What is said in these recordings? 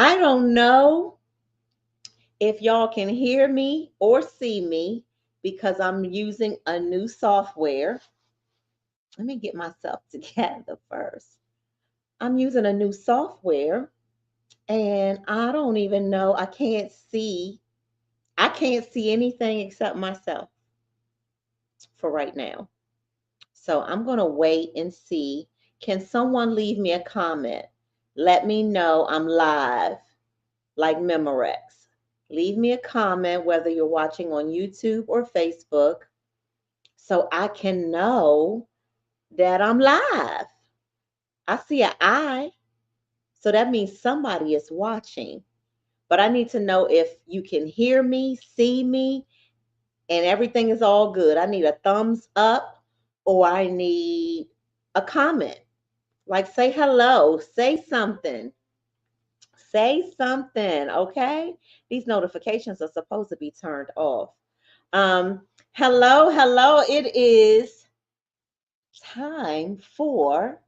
I don't know if y'all can hear me or see me because I'm using a new software. Let me get myself together first. I'm using a new software and I don't even know. I can't see anything except myself for right now. So I'm going to wait and see. Can someone leave me a comment? Let me know I'm live like Memorex. Leave me a comment whether you're watching on YouTube or Facebook so I can know that I'm live. I see an eye, so that means somebody is watching. But I need to know if you can hear me, see me, and everything is all good. I need a thumbs up or I need a comment. Like say hello, say something. Say something, okay? These notifications are supposed to be turned off. Hello. It is time for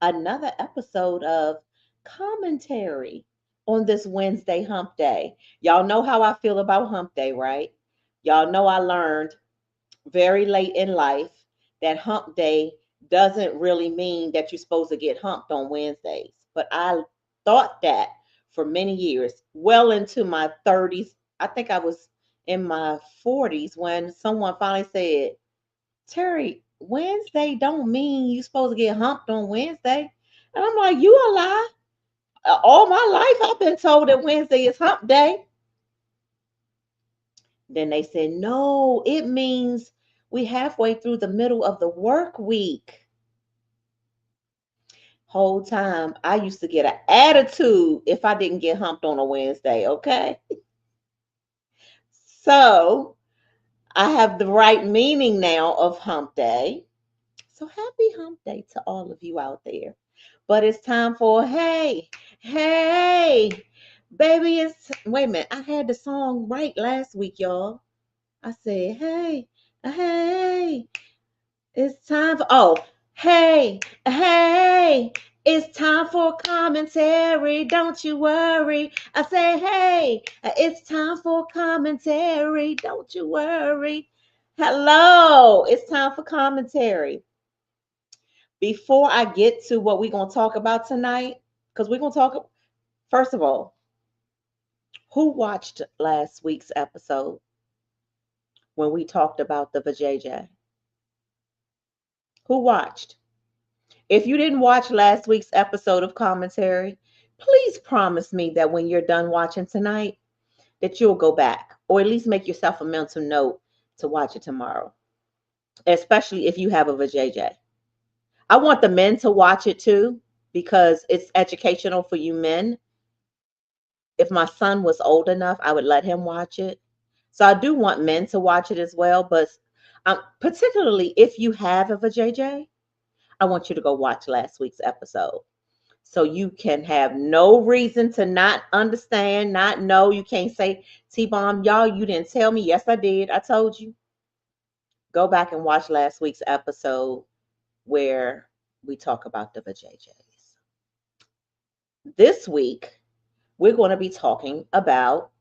another episode of commentary on this Wednesday hump day. Y'all know how I feel about hump day, right? Y'all know I learned very late in life that hump day doesn't really mean that you're supposed to get humped on Wednesdays. But I thought that for many years, well into my 30s. I think I was in my 40s when someone finally said, Terry, Wednesday don't mean you're supposed to get humped on Wednesday. And I'm like, you a lie. All my life I've been told that Wednesday is hump day. Then they said, no, it means we halfway through the middle of the work week. Whole time I used to get an attitude if I didn't get humped on a Wednesday, okay? So I have the right meaning now of hump day. So happy hump day to all of you out there. But it's time for hey, baby, wait a minute. I had the song right last week, y'all. I said, hey, it's time for, hey, it's time for commentary. Don't you worry. I say, hey, it's time for commentary. Don't you worry. Hello, it's time for commentary. Before I get to what we're going to talk about tonight, because we're going to talk, first of all, who watched last week's episode when we talked about the vajayjay? Who watched? If you didn't watch last week's episode of commentary, please promise me that when you're done watching tonight, that you'll go back or at least make yourself a mental note to watch it tomorrow, especially if you have a vajayjay. I want the men to watch it too because it's educational for you men. If my son was old enough, I would let him watch it. So I do want men to watch it as well, but particularly if you have a vajayjay, I want you to go watch last week's episode. So you can have no reason to not understand, not know. You can't say, T-Bomb, y'all, you didn't tell me. Yes, I did. I told you. Go back and watch last week's episode where we talk about the vajayjays. This week, we're going to be talking about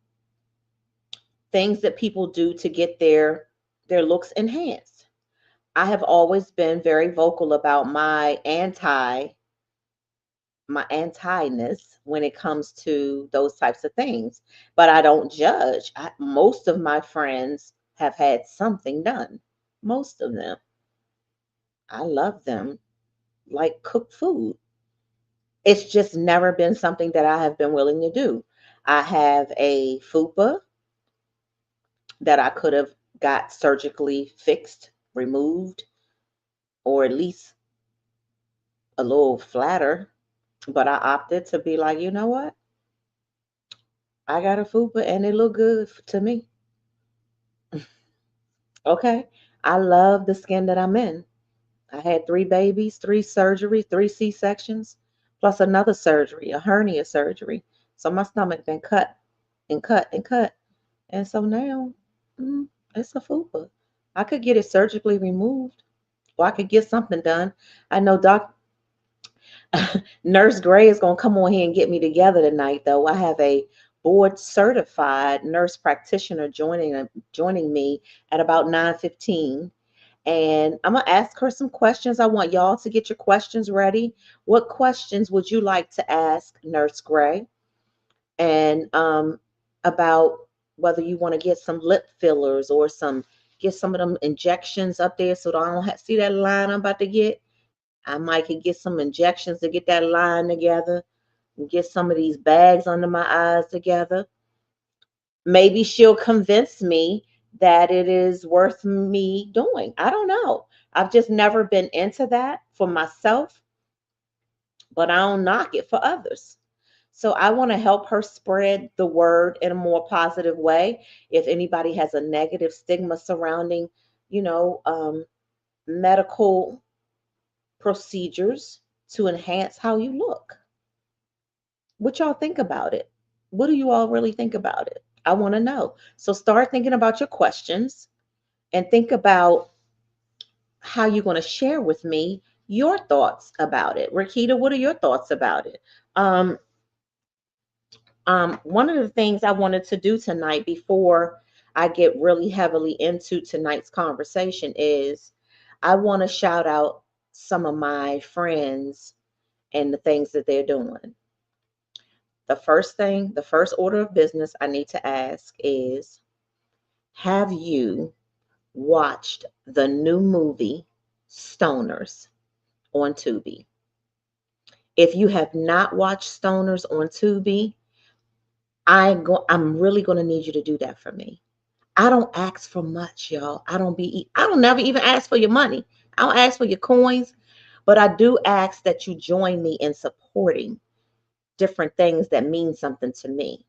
things that people do to get their looks enhanced. I have always been very vocal about my anti-ness when it comes to those types of things, but I don't judge. Most of my friends have had something done. Most of them. I love them like cooked food. It's just never been something that I have been willing to do. I have a fupa that I could have got surgically fixed, removed, or at least a little flatter. But I opted to be like, you know what? I got a fupa and it looked good to me. Okay. I love the skin that I'm in. I had 3 babies, 3 surgeries, 3 C-sections, plus another surgery, a hernia surgery. So my stomach been cut and cut and cut. And so now it's a fupa. I could get it surgically removed or I could get something done. I know Nurse Gray is going to come on here and get me together tonight, though. I have a board certified nurse practitioner joining me at about 9:15, and I'm going to ask her some questions. I want y'all to get your questions ready. What questions would you like to ask Nurse Gray? And about whether you want to get some lip fillers or get some of them injections up there so that I don't see that line I'm about to get. I might could get some injections to get that line together and get some of these bags under my eyes together. Maybe she'll convince me that it is worth me doing. I don't know. I've just never been into that for myself, but I don't knock it for others. So I want to help her spread the word in a more positive way. If anybody has a negative stigma surrounding, you know, medical procedures to enhance how you look. What y'all think about it? What do you all really think about it? I want to know. So start thinking about your questions and think about how you're going to share with me your thoughts about it. Rakita, what are your thoughts about it? Um, one of the things I wanted to do tonight before I get really heavily into tonight's conversation is I want to shout out some of my friends and the things that they're doing. The first order of business I need to ask is, have you watched the new movie Stoners on Tubi? If you have not watched Stoners on Tubi, I'm really going to need you to do that for me. I don't ask for much, y'all. I don't never even ask for your money. I don't ask for your coins, but I do ask that you join me in supporting different things that mean something to me.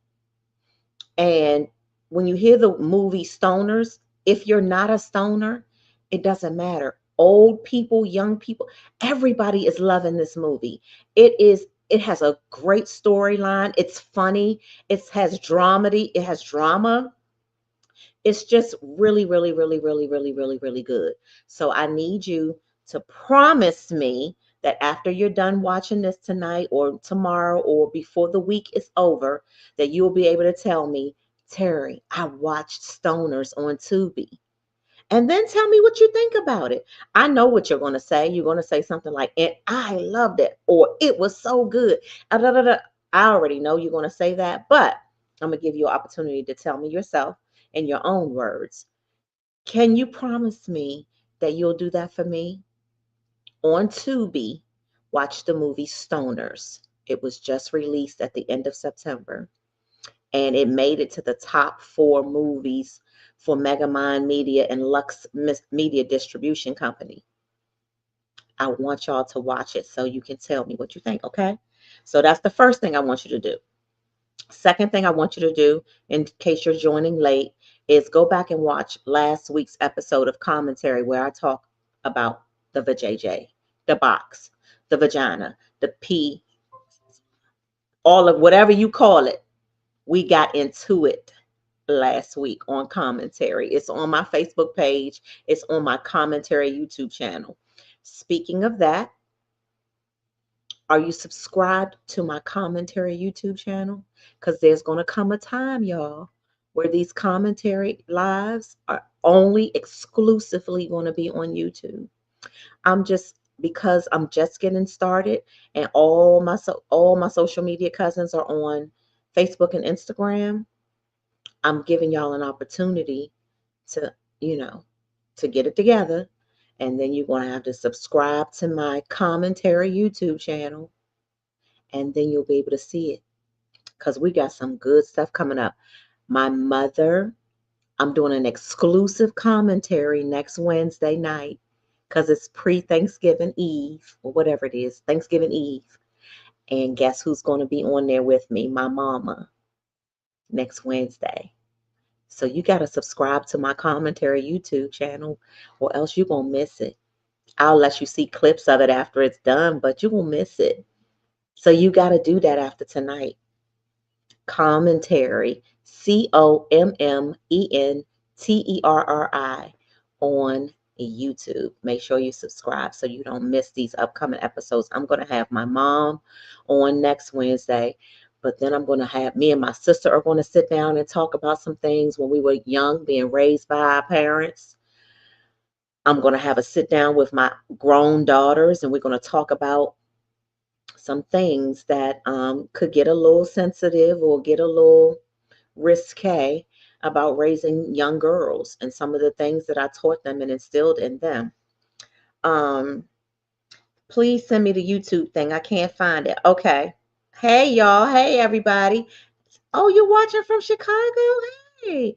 And when you hear the movie Stoners, if you're not a stoner, it doesn't matter. Old people, young people, everybody is loving this movie. It has a great storyline. It's funny. It has drama. It's just really, really, really, really, really, really, really good. So I need you to promise me that after you're done watching this tonight or tomorrow or before the week is over, that you'll be able to tell me, Terry, I watched Stoners on Tubi. And then tell me what you think about it. I know what you're going to say. You're going to say something like, and I loved it, or it was so good. I already know you're going to say that, but I'm going to give you an opportunity to tell me yourself in your own words. Can you promise me that you'll do that for me? On Tubi, watch the movie Stoners. It was just released at the end of September, and it made it to the top 4 movies for Megamind Media and Lux Media Distribution Company. I want y'all to watch it so you can tell me what you think, okay? So that's the first thing I want you to do. Second thing I want you to do, in case you're joining late, is go back and watch last week's episode of Commentary where I talk about the vajayjay, the box, the vagina, the P, all of whatever you call it. We got into it last week on Commentary. It's on my Facebook page. It's on my Commentary YouTube channel. Speaking of that, are you subscribed to my Commentary YouTube channel? Because there's going to come a time, y'all, where these commentary lives are only exclusively going to be on YouTube. Because I'm just getting started, and all my social media cousins are on Facebook and Instagram. I'm giving y'all an opportunity to, you know, to get it together. And then you're going to have to subscribe to my Commentary YouTube channel, and then you'll be able to see it because we got some good stuff coming up. My mother, I'm doing an exclusive commentary next Wednesday night because it's pre-Thanksgiving Eve or whatever it is, Thanksgiving Eve. And guess who's going to be on there with me? My mama, next Wednesday. So you got to subscribe to my Commentary YouTube channel or else you're going to miss it. I'll let you see clips of it after it's done, but you will miss it. So you got to do that after tonight. Commentary, CommenTERRI on YouTube. Make sure you subscribe so you don't miss these upcoming episodes. I'm going to have my mom on next Wednesday, but then I'm going to have me and my sister are going to sit down and talk about some things when we were young, being raised by our parents. I'm going to have a sit down with my grown daughters, and we're going to talk about some things that could get a little sensitive or get a little risque about raising young girls and some of the things that I taught them and instilled in them. Um, Please send me the YouTube thing. I can't find it. Okay. Hey, y'all. Hey, everybody. Oh, you're watching from Chicago? Hey.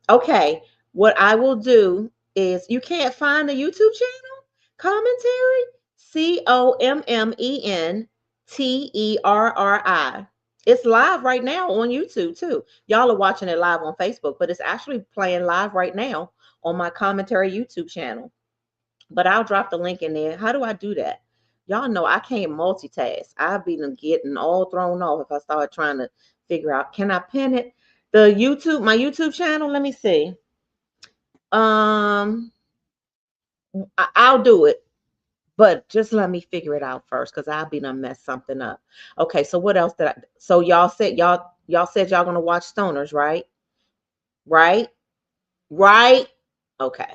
Okay. What I will do is you can't find the YouTube channel? CommenTERRI? CommenTERRI. It's live right now on YouTube too. Y'all are watching it live on Facebook, but it's actually playing live right now on my CommenTERRI YouTube channel. But I'll drop the link in there. How do I do that? Y'all know I can't multitask. I've been getting all thrown off if I start trying to figure out. Can I pin it? My YouTube channel. Let me see. Um, I'll do it, but just let me figure it out first, because I'll be done mess something up. Okay, so what else did I? So y'all said y'all gonna watch Stoners, right? Right? Right? Okay.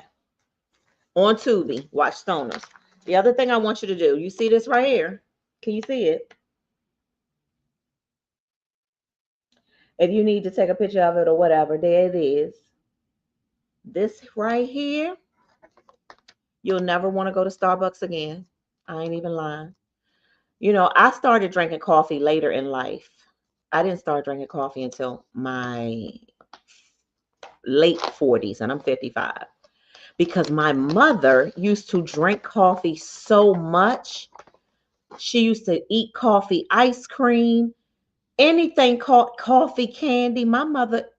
On Tubi, watch Stoners. The other thing I want you to do, you see this right here? Can you see it? If you need to take a picture of it or whatever, there it is. This right here, you'll never want to go to Starbucks again. I ain't even lying. You know, I started drinking coffee later in life. I didn't start drinking coffee until my late 40s, and I'm 55. Because my mother used to drink coffee so much. She used to eat coffee ice cream, anything called coffee candy. My mother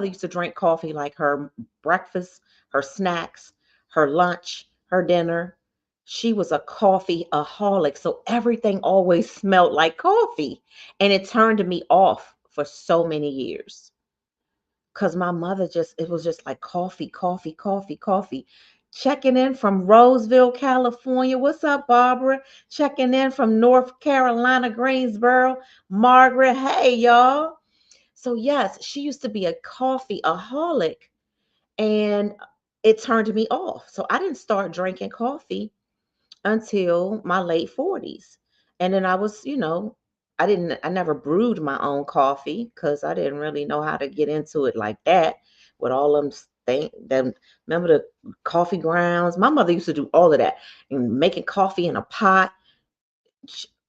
used to drink coffee like her breakfast, her snacks, her lunch, her dinner. She was a coffee-aholic, so everything always smelled like coffee. And it turned me off for so many years. Because my mother it was just like coffee, coffee, coffee, coffee. Checking in from Roseville, California. What's up, Barbara? Checking in from North Carolina, Greensboro. Margaret, hey, y'all. So yes, she used to be a coffee-aholic, and it turned me off. So I didn't start drinking coffee until my late 40s. And then I never brewed my own coffee because I didn't really know how to get into it like that with all them remember the coffee grounds? My mother used to do all of that and making coffee in a pot.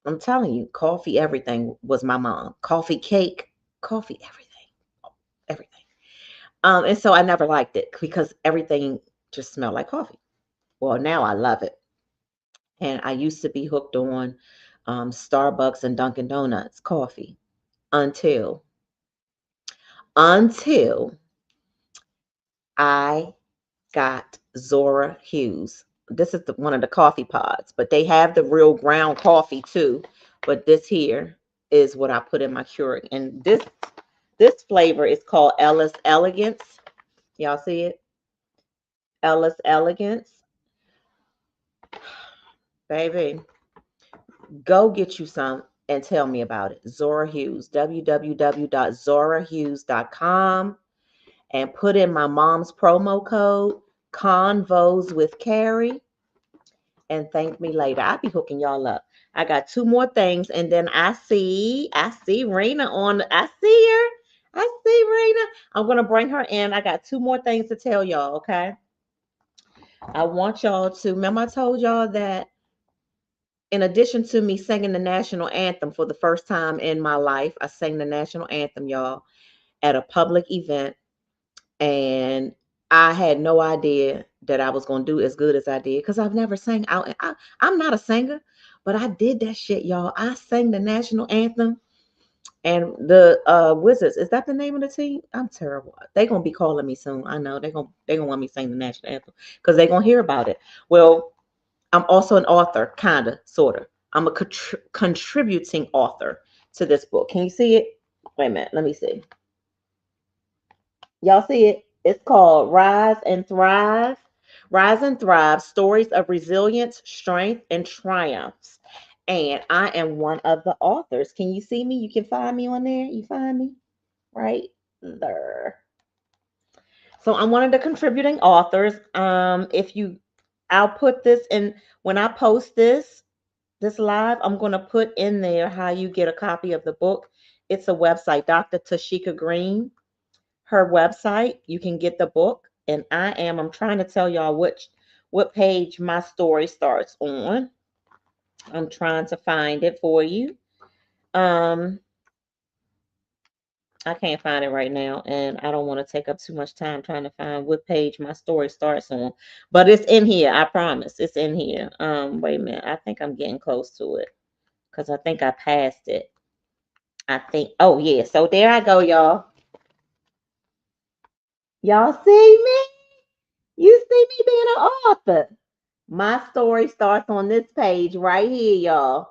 I'm telling you, coffee, everything was my mom. Coffee cake, coffee, everything, everything. And so I never liked it because everything just smelled like coffee. Well, now I love it. And I used to be hooked on Starbucks and Dunkin' Donuts coffee until until I got Zora Hughes. This is one of the coffee pods, but they have the real ground coffee too. But this here is what I put in my Keurig, and this flavor is called Ellis Elegance. Y'all see it? Ellis Elegance, baby. Go get you some and tell me about it. Zora Hughes, www.zorahughes.com, and put in my mom's promo code, Convos with Carrie, and thank me later. I'll be hooking y'all up. I got two more things, and then I see Rena I see her. I see Rena. I'm gonna bring her in. I got two more things to tell y'all, okay? I want y'all to remember I told y'all that in addition to me singing the national anthem for the first time in my life, I sang the national anthem, y'all, at a public event. And I had no idea that I was going to do as good as I did because I've never sang out. I'm not a singer, but I did that shit, y'all. I sang the national anthem. And the Wizards, is that the name of the team? I'm terrible. They're going to be calling me soon. I know they're gonna want me to sing the national anthem because they're going to hear about it. Well, I'm also an author, kind of, sort of. I'm a contributing author to this book. Can you see it? Wait a minute. Let me see. Y'all see it? It's called Rise and Thrive. Rise and Thrive, Stories of Resilience, Strength, and Triumphs. And I am one of the authors. Can you see me? You can find me on there. You find me right there. So I'm one of the contributing authors. If you, I'll put this in when I post this live. I'm gonna put in there how you get a copy of the book. It's a website, Dr. Tashika Green, her website. You can get the book, and I'm trying to tell y'all what page my story starts on. I'm trying to find it for you. Um, I can't find it right now, and I don't want to take up too much time trying to find what page my story starts on. But it's in here, I promise. It's in here. Wait a minute. I think I'm getting close to it because I think I passed it. I think, oh yeah. So there I go, y'all. Y'all see me? You see me being an author. My story starts on this page right here, y'all.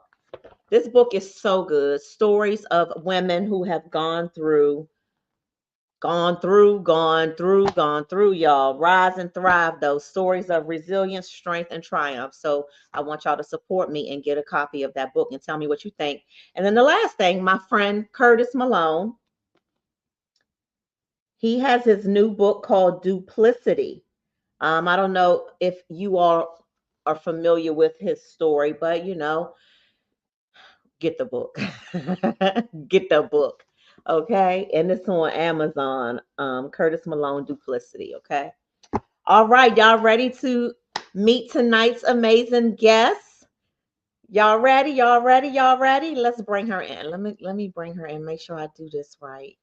This book is so good. Stories of women who have gone through, y'all. Rise and thrive, those stories of resilience, strength, and triumph. So I want y'all to support me and get a copy of that book and tell me what you think. And then the last thing, my friend Curtis Malone, he has his new book called Duplicity. I don't know if you all are familiar with his story, but get the book. Get the book. Okay. And it's on Amazon. Curtis Malone Duplicity. Okay. All right. Y'all ready to meet tonight's amazing guest? Y'all ready? Y'all ready? Y'all ready? Let's bring her in. Let me bring her in. Make sure I do this right.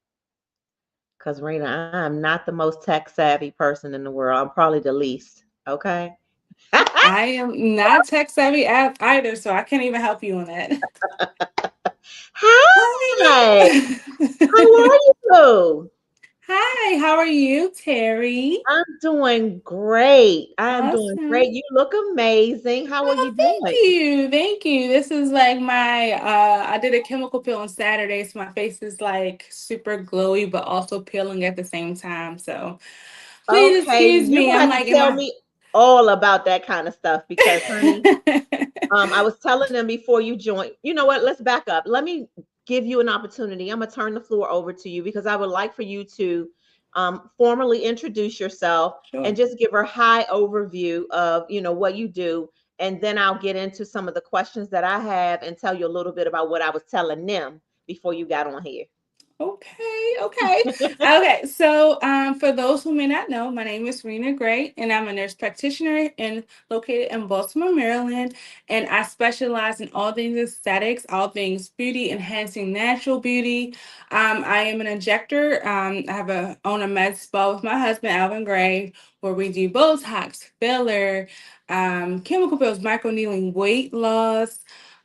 Because Rena, I am not the most tech savvy person in the world. I'm probably the least. Okay. I am not tech savvy either, so I can't even help you on that. Hi. How Hi. are you? Hi, how are you, Terry? I'm doing great. I am doing great. Awesome. You look amazing. How are Oh, you thank doing? you. Thank you. This is like my I did a chemical peel on Saturday, so my face is like super glowy but also peeling at the same time. So please Okay, excuse you're me. gonna I'm have to like, am tell I me all about that kind of stuff because, honey, I was telling them before you joined. You know what? Let's back up. Let me give you an opportunity. I'm gonna turn the floor over to you because I would like for you to formally introduce yourself and Sure. just give a high overview of what you do, and then I'll get into some of the questions that I have and tell you a little bit about what I was telling them before you got on here. Okay. So, for those who may not know, my name is Rena Gray, and I'm a nurse practitioner and located in Baltimore, Maryland. And I specialize in all things aesthetics, all things beauty, enhancing natural beauty. I am an injector. I have a own a med spa with my husband, Alvin Gray, where we do Botox, filler, chemical peels, microneedling, weight loss,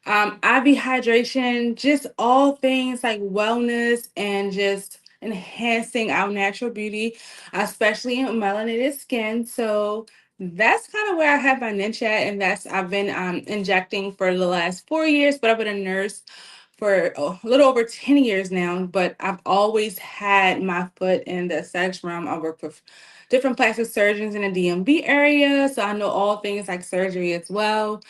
IV hydration, just all things like wellness and just enhancing our natural beauty, especially in melanated skin. So that's kind of where I have my niche at, and that's I've been injecting for the last 4 years, but I've been a nurse for a little over 10 years now. But I've always had my foot in the aesthetics realm. I work with different plastic surgeons in the DMV area, so I know all things like surgery as well,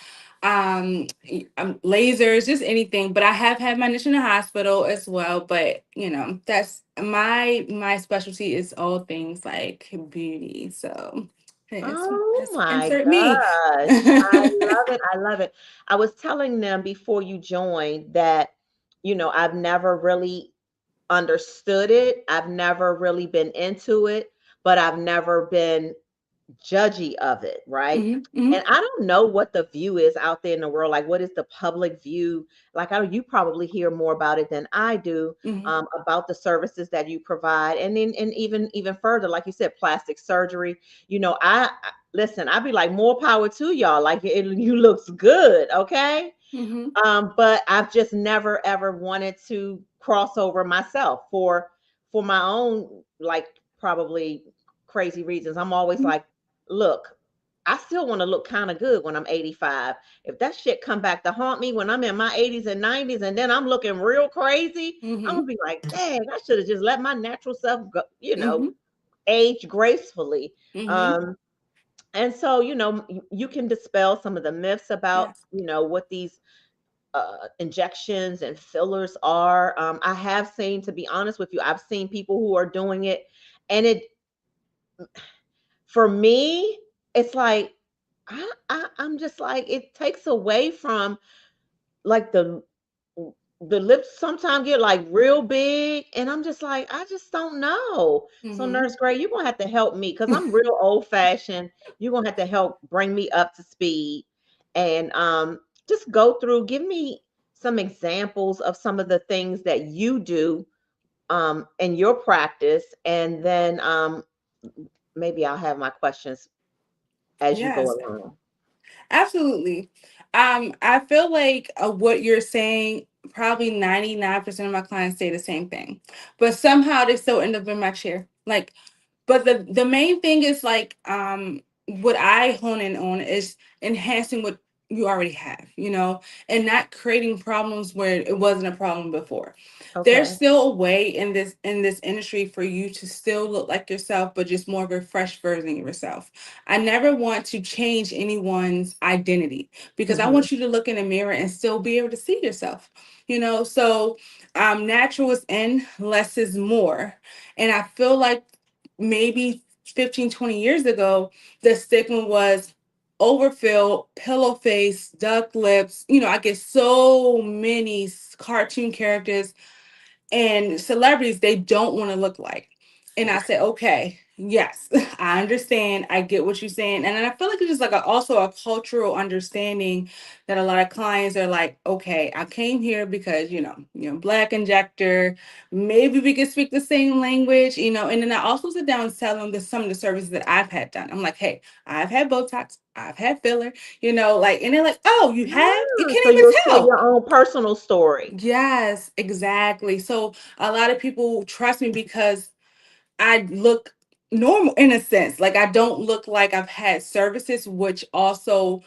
lasers, just anything. But I have had my niche in the hospital as well. But that's my specialty is all things like beauty. So Oh it's my insert me. gosh. I love it. I love it. I was telling them before you joined that, I've never really understood it. I've never really been into it, but I've never been judgy of it, right? Hmm. Hmm. And I don't know what the view is out there in the world. Like, what is the public view? Like, I don't, you probably hear more about it than I do, Hmm. about the services that you provide, and then and even further, like you said, plastic surgery. Listen. I'd be like, more power to y'all. Like, you looks good, okay? Hmm. But I've just never ever wanted to cross over myself for my own, like, probably crazy reasons. I'm always like, look, I still want to look kind of good when I'm 85. If that shit come back to haunt me when I'm in my 80s and 90s and then I'm looking real crazy, I'm gonna Hmm. be like, dang, I should have just let my natural self go, Hmm. age gracefully. Hmm. Um, And so, you can dispel some of the myths about, Yes. what these injections and fillers are. I have seen, to be honest with you, I've seen people who are doing it, and for me, it's like, I'm just like, it takes away from, like, the lips sometimes get like real big, and I'm just like, I just don't know. So Hmm. Nurse Gray, you're gonna have to help me because I'm real old fashioned. You're gonna have to help bring me up to speed, and just go through, give me some examples of some of the things that you do in your practice, and then maybe I'll have my questions as you go Yes. along. Absolutely. I feel like what you're saying, probably 99% of my clients say the same thing, but somehow they still end up in my chair. Like, but the main thing is like, what I hone in on is enhancing what you already have, and not creating problems where it wasn't a problem before. There's Okay. still a way in this industry for you to still look like yourself, but just more of a fresh version of yourself. I never want to change anyone's identity because I Hmm. want you to look in the mirror and still be able to see yourself. So natural is in, less is more. And I feel like maybe 15, 20 years ago, the stigma was overfill, pillow face, duck lips. I get so many cartoon characters and celebrities they don't want to look like. And I said, okay, yes, I understand. I get what you're saying. And then I feel like it's just like also a cultural understanding that a lot of clients are like, okay, I came here because, black injector, maybe we can speak the same language, and then I also sit down and tell them some of the services that I've had done. I'm like, hey, I've had Botox, I've had filler, like, and they're like, oh, you have? You Ah, can't so even you'll share tell. your own personal story. Yes, exactly. So a lot of people trust me because I look normal in a sense. Like I don't look like I've had services, which also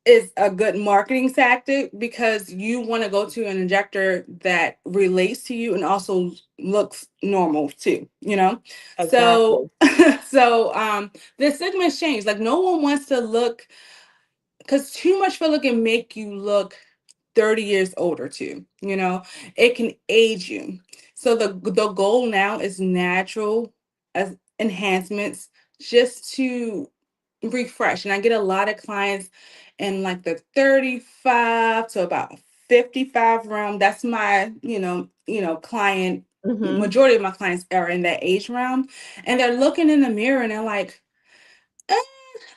is a good marketing tactic because you want to go to an injector that relates to you and also looks normal too. So Exactly. so the stigma has changed. Like no one wants to look because too much filler can make you look 30 years older too. It can age you. So the goal now is natural as enhancements just to refresh. And I get a lot of clients in like the 35 to about 55 realm. That's my, client. Mhm. Majority of my clients are in that age realm. And they're looking in the mirror and they're like, "Eh,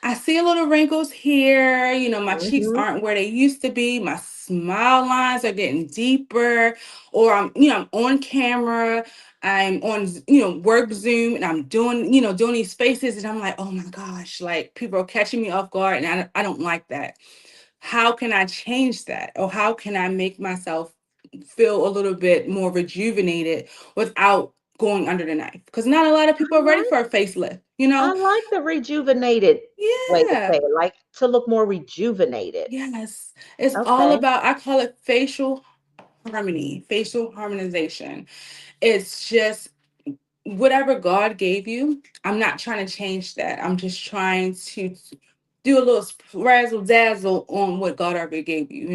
I see a little wrinkles here. My cheeks Mhm. aren't where they used to be. My smile lines are getting deeper, or I'm on camera. I'm on, work Zoom, and I'm doing these faces, and I'm like, oh my gosh, like people are catching me off guard, and I don't like that. How can I change that, or how can I make myself feel a little bit more rejuvenated without going under the knife? Because not a lot of people are ready I for a facelift. like the rejuvenated way to say Yeah. it, like to look more rejuvenated. Yes. It's all Okay. about, I call it facial harmony, facial harmonization. It's just whatever God gave you. I'm not trying to change that. I'm just trying to do a little razzle dazzle on what God already gave you,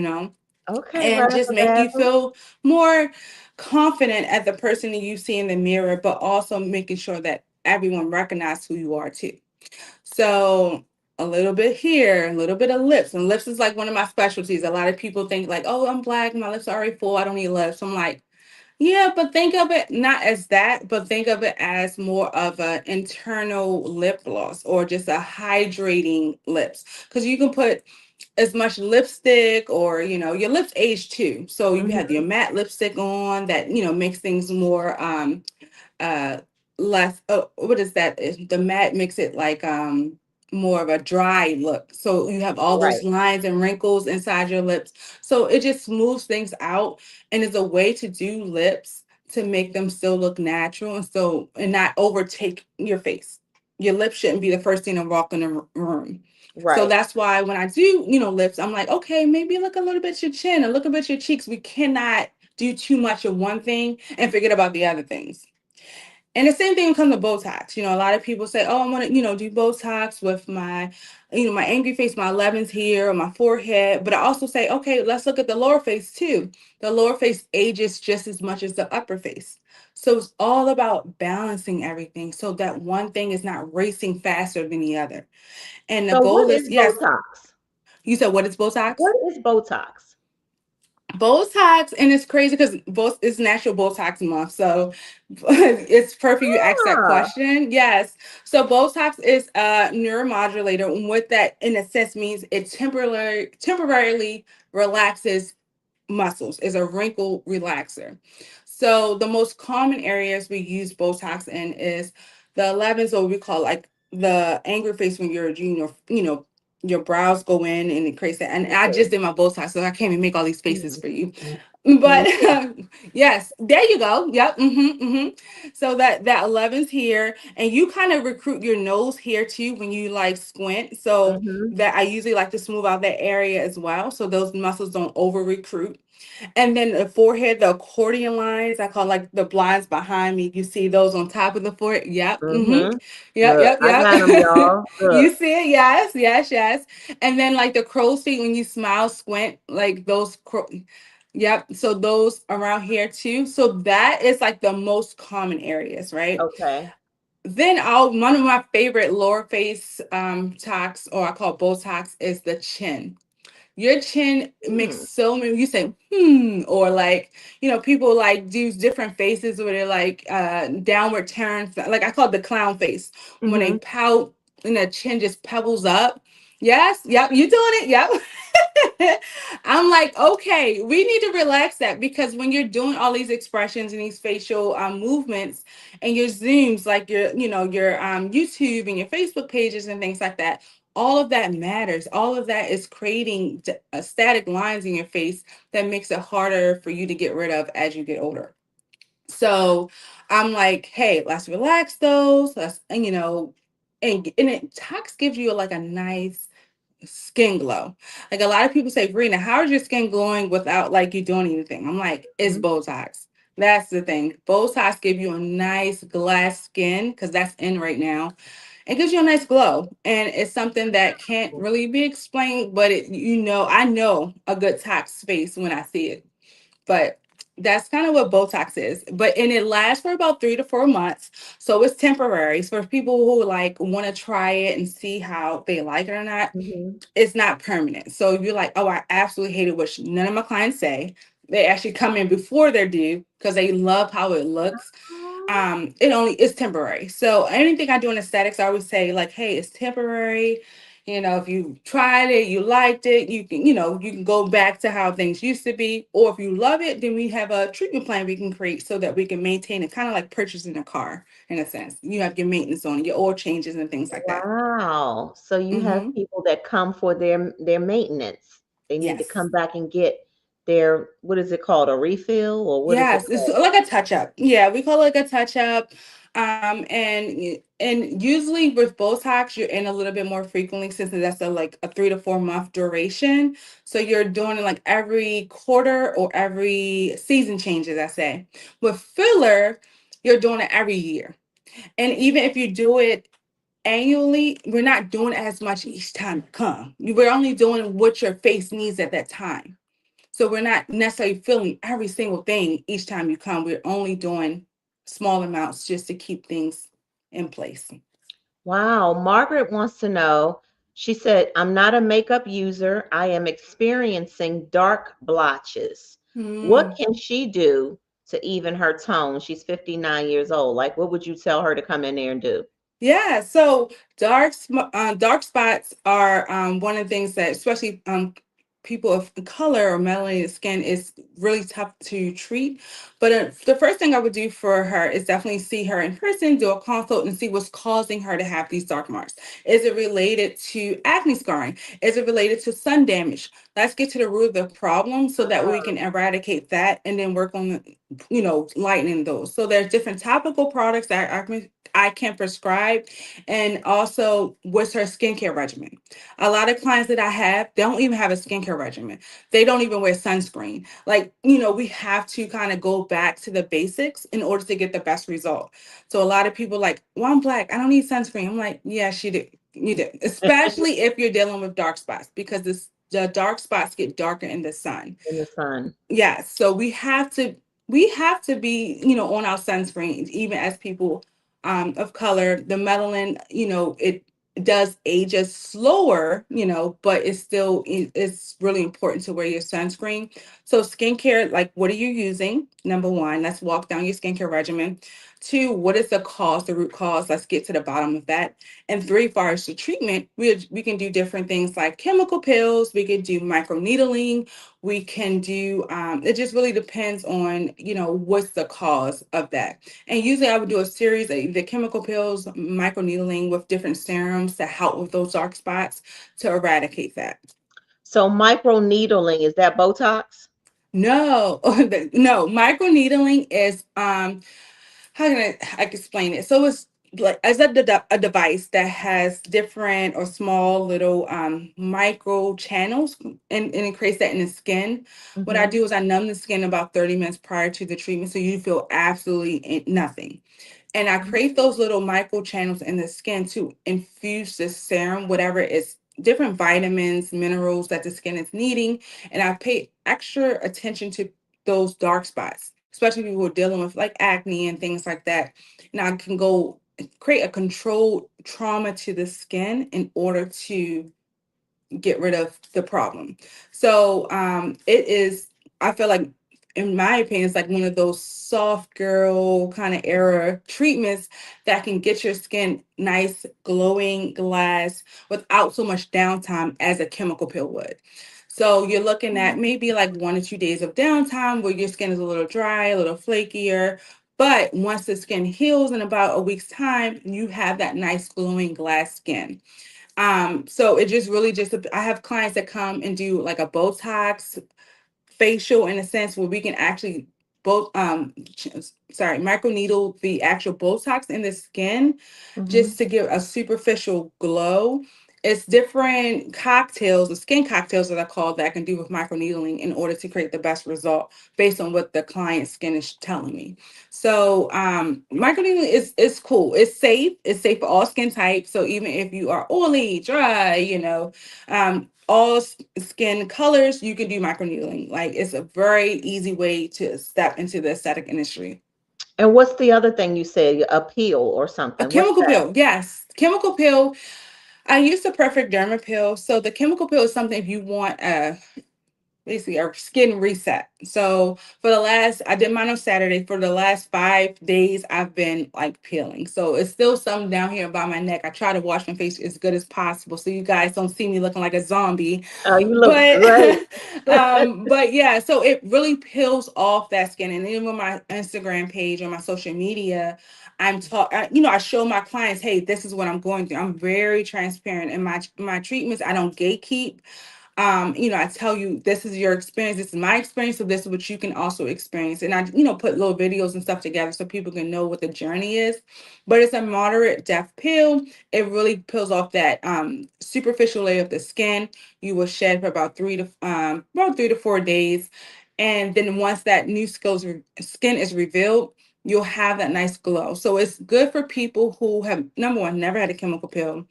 Okay, and just razzle make you dazzle. feel more confident as the person that you see in the mirror, but also making sure that everyone recognizes who you are too. So a little bit here, a little bit of lips. And lips is like one of my specialties. A lot of people think like, oh, I'm black, my lips are already full, I don't need lips. I'm like, yeah, but think of it not as that, but think of it as more of an internal lip gloss or just a hydrating lips. Because you can put as much lipstick or, your lips age too. So you have your Mhm. matte lipstick on that, makes things more uh less what is that the matte makes it like more of a dry look, so you have all those Right. lines and wrinkles inside your lips, so it just smooths things out and is a way to do lips to make them still look natural and not overtake your face. Your lips shouldn't be the first thing to walk in a room. So Right. that's why when I do lips, I'm like, okay, maybe look a little bit your chin and look a bit your cheeks. We cannot do too much of one thing and forget about the other things. And the same thing comes with Botox. A lot of people say, "Oh, I want to, do Botox with my, my angry face, my 11s here, or my forehead." But I also say, okay, let's look at the lower face too. The lower face ages just as much as the upper face. So it's all about balancing everything so that one thing is not racing faster than the other. And the So what goal is is, yes, Botox? you said what is Botox? What is Botox? Botox, and it's crazy because both it's National Botox Month, so it's perfect you asked that Ah, question. Yes, so Botox is a neuromodulator, and what that in a sense means it temporarily relaxes muscles, is a wrinkle relaxer. So the most common areas we use Botox in is the 11s, or we call like the angry face when you're your brows go in and it creates that. And I just did my Botox, so I can't even make all these faces mhm, for you. me But too. yes, there you go. Yep. So that 11's here, and you kind of recruit your nose here too when you like squint. So Mm-hmm. that I usually like to smooth out that area as well, so those muscles don't over recruit. And then the forehead, the accordion lines, I call like the blinds behind me. You see those on top of the forehead? Yep. Mm-hmm. Yep, Look, yep, I got them, yep. y'all. Look. You see it? Yes, yes, yes. And then like the crow's feet when you smile, squint, like those Yep. So those around here too. So that is like the most common areas, right? Okay. Then I'll one of my favorite lower face tox, or I call Botox, is the chin. Your chin makes Mm. so many, you say or like, people like do different faces where they're like downward turns, like I call it the clown face, when they Mm-hmm. pout and the chin just pebbles up. Yes, yep, you doing it, yep. I'm like, okay, we need to relax that, because when you're doing all these expressions and these facial movements and your zooms, like your YouTube and your Facebook pages and things like that, all of that matters. All of that is creating static lines in your face that makes it harder for you to get rid of as you get older. So I'm like, hey, let's relax those. Let's, and it Tox gives you like a nice skin glow. Like a lot of people say, Verena, how is your skin glowing without like you doing anything? I'm like, it's Botox. That's the thing. Botox give you a nice glass skin, because that's in right now. It gives you a nice glow, and it's something that can't really be explained, but I know a good tox face when I see it. But that's kind of what Botox is. And it lasts for about 3 to 4 months. So it's temporary. So for people who like want to try it and see how they like it or not, Mm-hmm. it's not permanent. So if you're like, oh, I absolutely hate it, which none of my clients say, they actually come in before they're due because they love how it looks. It only is temporary. So anything I do in aesthetics, I always say like, hey, it's temporary. If you tried it, you liked it, you can go back to how things used to be. Or if you love it, then we have a treatment plan we can create so that we can maintain it, kind of like purchasing a car in a sense. You have your maintenance on it, your oil changes and things like that. Wow. So you have Hmm. people that come for their maintenance. They need to Yes. come back and get their, what is it called? A refill, or what is it Yes, it's called? like a touch up. Yeah, we call it like a touch up. And usually with Botox, you're in a little bit more frequently, since that's a 3 to 4 month duration. So you're doing it like every quarter or every season changes, I say. With filler, you're doing it every year. And even if you do it annually, we're not doing as much each time you come. We're only doing what your face needs at that time. So we're not necessarily feeling every single thing each time you come. We're only doing small amounts just to keep things in place. Wow. Margaret wants to know. She said, I'm not a makeup user. I am experiencing dark blotches. What Hmm. can she do to even her tone? She's 59 years old. Like, what would you tell her to come in there and do? Yeah, so dark spots are one of the things that, especially people of color or melanated skin, is really tough to treat. But the first thing I would do for her is definitely see her in person, do a consult, and see what's causing her to have these dark marks. Is it related to acne scarring? Is it related to sun damage? Let's get to the root of the problem so that we can eradicate that and then work on lightening those. So there's different topical products that I can prescribe, and also what's her skincare regimen. A lot of clients that I have, they don't even have a skincare regimen. They don't even wear sunscreen. Like, we have to kind of go back to the basics in order to get the best result. So a lot of people like, well, I'm black, I don't need sunscreen. I'm like, yes, you do. You do, especially if you're dealing with dark spots, because the dark spots get darker in the sun. In the sun. Yes, so we have to be, on our sunscreens, even as people of color. The melanin, it does age us slower, but it's really important to wear your sunscreen. So skincare, like, what are you using? Number one, let's walk down your skincare regimen. Two, what is the cause, the root cause? Let's get to the bottom of that. And three, far as the treatment, we can do different things like chemical pills. We could do microneedling. We can do it just really depends on what's the cause of that. And usually I would do a series of the chemical pills, microneedling with different serums to help with those dark spots, to eradicate that. So micro needling, is that Botox? No. No, microneedling is how can I explain it? So it's like as a device that has different or small little micro channels, and it creates that in the skin. What I Mm-hmm. do is I numb the skin about 30 minutes prior to the treatment, so you feel absolutely nothing. And I create those little micro channels in the skin to infuse the serum, whatever is different vitamins, minerals that the skin is needing. And I pay extra attention to those dark spots, especially people who are dealing with like acne and things like that. And I can go create a controlled trauma to the skin in order to get rid of the problem. So it is, I feel like, in my opinion, it's like one of those soft girl kind of era treatments that can get your skin nice, glowing glass without so much downtime as a chemical pill would. So you're looking at maybe like 1 or 2 days of downtime where your skin is a little dry, a little flakier. But once the skin heals in about a week's time, you have that nice glowing glass skin. So it just really just I have clients that come and do like a Botox facial, in a sense where we can actually both microneedle the actual Botox in the skin Mm-hmm. just to give a superficial glow. It's different cocktails, the skin cocktails that I call, that I can do with microneedling in order to create the best result based on what the client's skin is telling me. So microneedling is cool. It's safe. It's safe for all skin types. So even if you are oily, dry, all skin colors, you can do microneedling. Like, it's a very easy way to step into the aesthetic industry. And what's the other thing you said? A peel or A something? What's chemical that? pill, yes. Chemical pill. I use the Perfect Derma pill. So the chemical pill is something if you want basically a skin reset. So for the last, I did mine on Saturday. For the last 5 days, I've been like peeling. So it's still some down here by my neck. I try to wash my face as good as possible so you guys don't see me looking like a zombie. Oh, you look But great. but yeah, so it really peels off that skin. And even with my Instagram page or my social media, I show my clients, hey, this is what I'm going through. I'm very transparent in my treatments. I don't gatekeep. I tell you, this is your experience, this is my experience, so this is what you can also experience. And I, put little videos and stuff together so people can know what the journey is. But it's a moderate depth peel. It really peels off that superficial layer of the skin. You will shed for about 3 to 4 days. And then once that new skin is revealed, you'll have that nice glow. So it's good for people who have, number one, never had a chemical peel.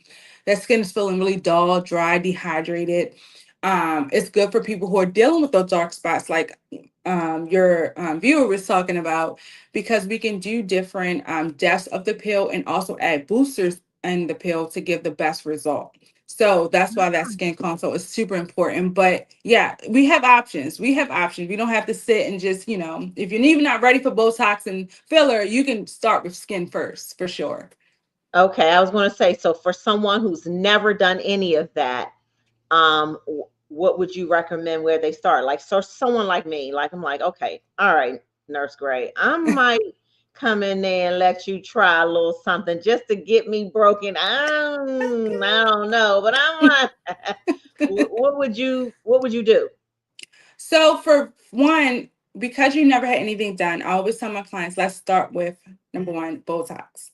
Their skin is feeling really dull, dry, dehydrated. It's good for people who are dealing with those dark spots, like your viewer was talking about, because we can do different depths of the pill and also add boosters in the pill to give the best result. So that's why that skin consult is super important. But yeah, we have options. We have options. We don't have to sit and just, if you're even not ready for Botox and filler, you can start with skin first for sure. Okay, I was going to say, so for someone who's never done any of that, what would you recommend where they start? Like, so someone like me, like I'm like, okay, all right, Nurse Gray, I might come in there and let you try a little something just to get me broken. I don't know, but I'm like, what would you do? So for one, because you never had anything done, I always tell my clients, let's start with number one, Botox.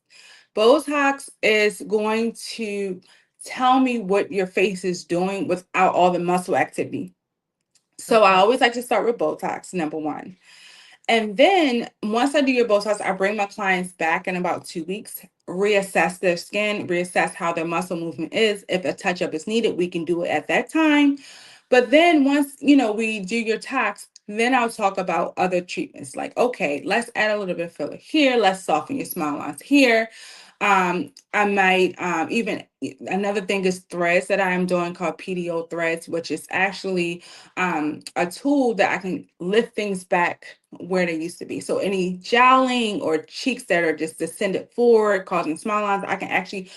Botox is going to tell me what your face is doing without all the muscle activity. So I Okay. always like to start with Botox, number one. And then once I do your Botox, I bring my clients back in about 2 weeks, reassess their skin, reassess how their muscle movement is. If a touch up is needed, we can do it at that time. But then once, we do your tox, then I'll talk about other treatments like, okay, let's add a little bit of filler here. Let's soften your smile lines here. I might even another thing is threads that I am doing called PDO threads, which is actually a tool that I can lift things back where they used to be. So any jowling or cheeks that are just descended forward, causing smile lines, I can actually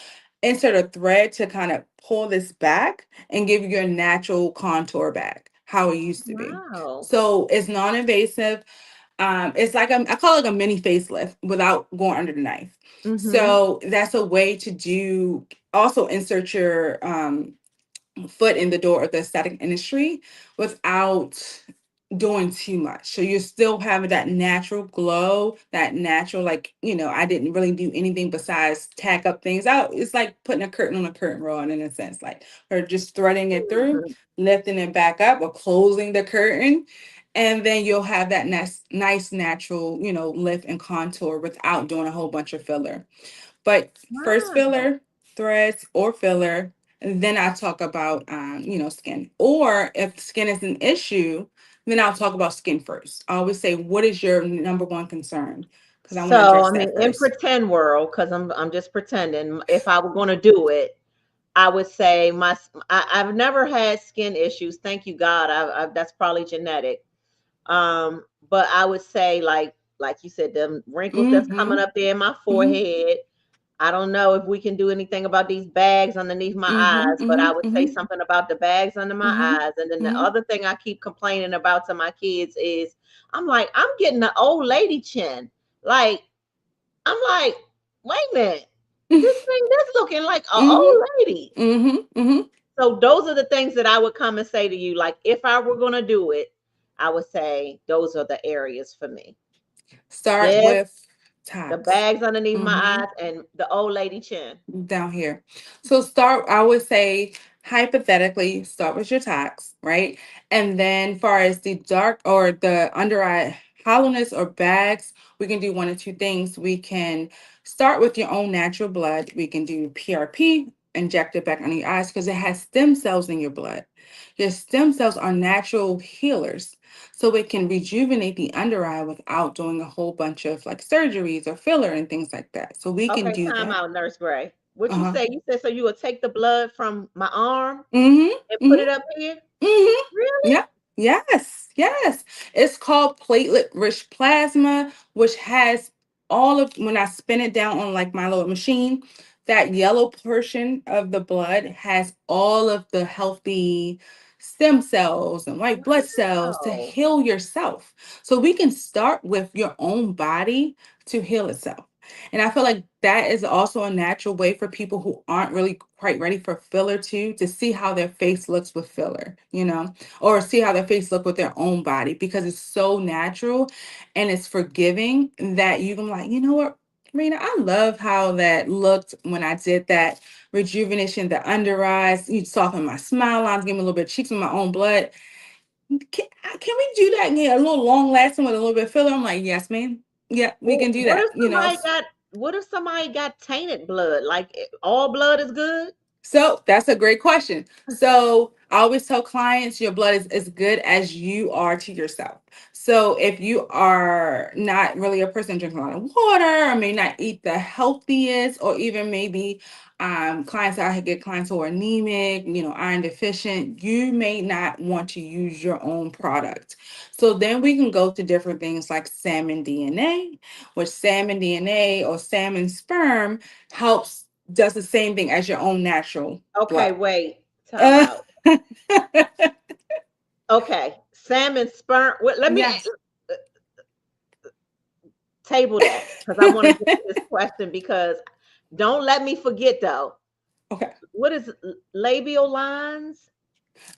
insert a thread to kind of pull this back and give you your natural contour back, how it used to be. Wow. So it's non-invasive. It's like I call it like a mini facelift without going under the knife. Mm-hmm. So that's a way to do also insert your foot in the door of the aesthetic industry without doing too much. So you're still having that natural glow, that natural, like, I didn't really do anything besides tack up things out. It's like putting a curtain on a curtain rod in a sense, like, or just threading it through, lifting it back up, or closing the curtain. And then you'll have that nice natural, lift and contour without doing a whole bunch of filler. But first Wow. filler, threads or filler, and then I talk about skin. Or if skin is an issue, then I'll talk about skin first. I always say, what is your number one concern? Because I want to So, I address mean, that in first. pretend world, because I'm just pretending. If I were going to do it, I would say I've never had skin issues. Thank you, God. That's probably genetic. But I would say, like you said, them wrinkles that's coming Mm-hmm. up there in my Mm-hmm. forehead. I don't know if we can do anything about these bags underneath my Mm-hmm. eyes, but I would say Mm-hmm. something about the bags under my Mm-hmm. eyes. And then the Mm-hmm. other thing I keep complaining about to my kids is I'm like, I'm getting the old lady chin. Like, I'm like, wait a minute. This thing that's looking like an Mm-hmm. old lady. Mm-hmm. Mm-hmm. So those are the things that I would come and say to you. Like, if I were gonna do it, I would say those are the areas for me. Start This, with the tax. bags underneath my Mm-hmm. eyes, and the old lady chin. Down here. So start, I would say hypothetically, start with your tax, right? And then far as the dark or the under eye hollowness or bags, we can do one of two things. We can start with your own natural blood. We can do PRP, inject it back under your eyes because it has stem cells in your blood. Your stem cells are natural healers. So it can rejuvenate the under eye without doing a whole bunch of like surgeries or filler and things like that. So we can Okay, do time that. out, Nurse Gray. What you Uh-huh. say? You said so you would take the blood from my arm and Mm-hmm. put Mm-hmm. it up here? Mm-hmm. Really? Yep. Yes. Yes. It's called platelet rich plasma, which has all of when I spin it down on like my little machine, that yellow portion of the blood has all of the healthy stem cells and white blood cells to Wow. heal yourself. So we can start with your own body to heal itself. And I feel like that is also a natural way for people who aren't really quite ready for filler too, to see how their face looks with filler, or see how their face look with their own body because it's so natural and it's forgiving that you can like, you know what, Rena, I love how that looked when I did that rejuvenation, the under eyes, you soften my smile lines, give me a little bit of cheeks with my own blood. Can we do that and get a little long lasting with a little bit of filler? I'm like, yes, ma'am. Yeah, we Well, can do that. what if somebody got tainted blood? Like all blood is good? So that's a great question. So I always tell clients your blood is as good as you are to yourself. So if you are not really a person drinking a lot of water, or may not eat the healthiest, or even maybe clients I get clients who are anemic, iron deficient, you may not want to use your own product. So then we can go to different things like salmon DNA, which salmon DNA or salmon sperm helps does the same thing as your own natural Okay, blood. wait. Time Uh, out. Okay. Salmon sperm. Well, let me yes. uh, table that because I want to get to this question because don't let me forget though. Okay. What is labial lines?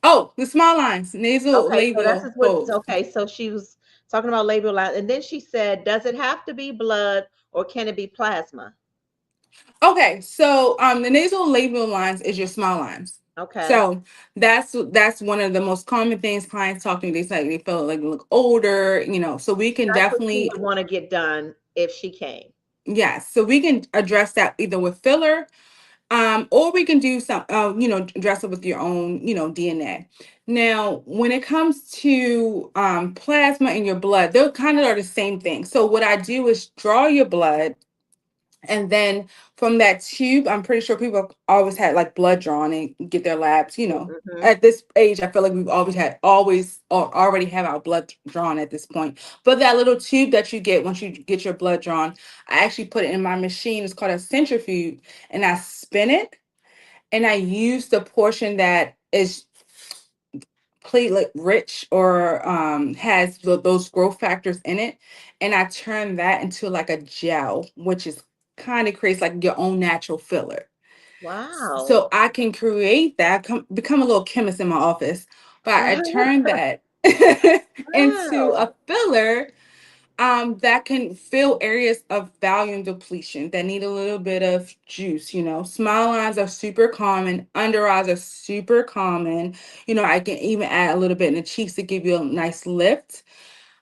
Oh, the small lines, nasal Okay, so this labial is what folds. okay, so she was talking about label lines. And then she said, does it have to be blood or can it be plasma? Okay, so the nasal labial lines is your smile lines. Okay. So that's one of the most common things clients talk to me. They say they feel like they look older, So we can That's what she definitely, would want to get done if she came. yes, so we can address that either with filler, or we can do some, dress it with your own, DNA. Now, when it comes to plasma in your blood, they kind of are the same thing. So what I do is draw your blood, and then from that tube, I'm pretty sure people have always had like blood drawn and get their labs, Mm-hmm. At this age, I feel like we've always or already have our blood drawn at this point. But that little tube that you get once you get your blood drawn, I actually put it in my machine. It's called a centrifuge, and I spin it, and I use the portion that is platelet rich or has those growth factors in it, and I turn that into like a gel, which is kind of creates like your own natural filler. Wow. So I can create that, become a little chemist in my office, but I turn that into Wow. a filler that can fill areas of volume depletion that need a little bit of juice. Smile lines are super common, under eyes are super common. I can even add a little bit in the cheeks to give you a nice lift.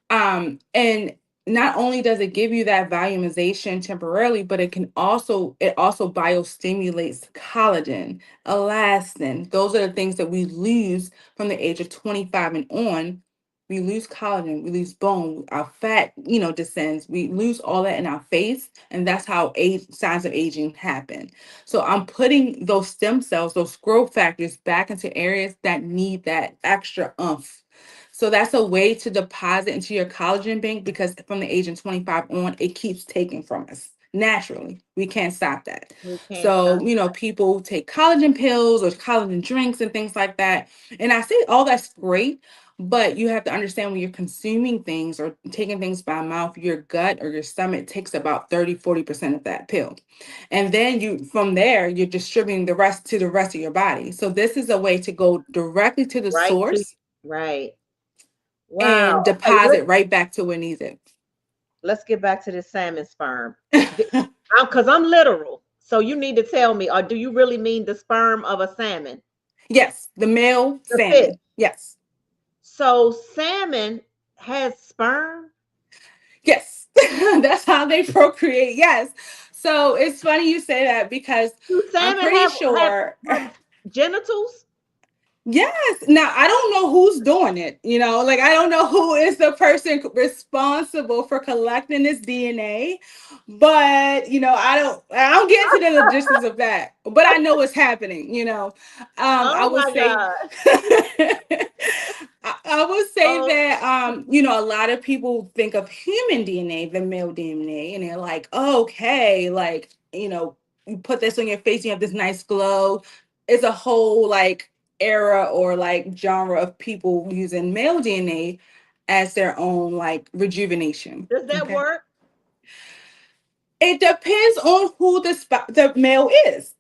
And not only does it give you that volumization temporarily, but it also biostimulates collagen, elastin. Those are the things that we lose from the age of 25 and on. We lose collagen, we lose bone, our fat, descends. We lose all that in our face, and that's how age signs of aging happen. So I'm putting those stem cells, those growth factors, back into areas that need that extra oomph. So that's a way to deposit into your collagen bank, because from the age of 25 on, it keeps taking from us naturally. We can't stop that. We can't So, stop. people take collagen pills or collagen drinks and things like that. And I say all that's great, but you have to understand when you're consuming things or taking things by mouth, your gut or your stomach takes about 30-40% of that pill. And then from there, you're distributing the rest to the rest of your body. So this is a way to go directly to the Right to source right. Wow. and Okay, deposit right back to where needed. let's get back to this salmon sperm. Because I'm literal. So you need to tell me, or do you really mean the sperm of a salmon? Yes, the male The fish. salmon. Yes. So salmon has sperm? Yes. That's how they procreate. Yes. So it's funny you say that, because Do I'm salmon pretty have sure. have genitals? Yes. Now, I don't know who's doing it. Like, I don't know who is the person responsible for collecting this DNA, but I don't get into the logistics of that, but I know it's happening. I Oh would my say God. I would say Oh, that a lot of people think of human DNA, the male DNA, and they're like, oh, okay, like, you put this on your face, you have this nice glow. It's a whole like era or like genre of people using male DNA as their own like rejuvenation. does that Okay. work? It depends on who the male is.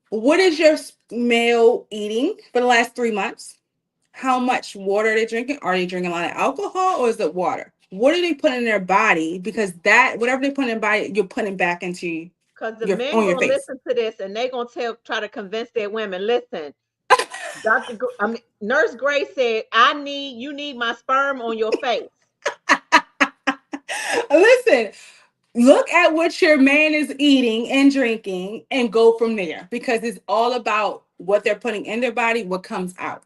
What is your male eating for the last 3 months? How much water are they drinking? Are they drinking a lot of alcohol, or is it water? What are they putting in their body? Because that whatever they put in their body, you're putting back into Because the your men on your gonna face. listen to this and they gonna try to convince their women. Listen, Nurse Gray said, you need my sperm on your face. Listen, look at what your man is eating and drinking and go from there, because it's all about what they're putting in their body, what comes out.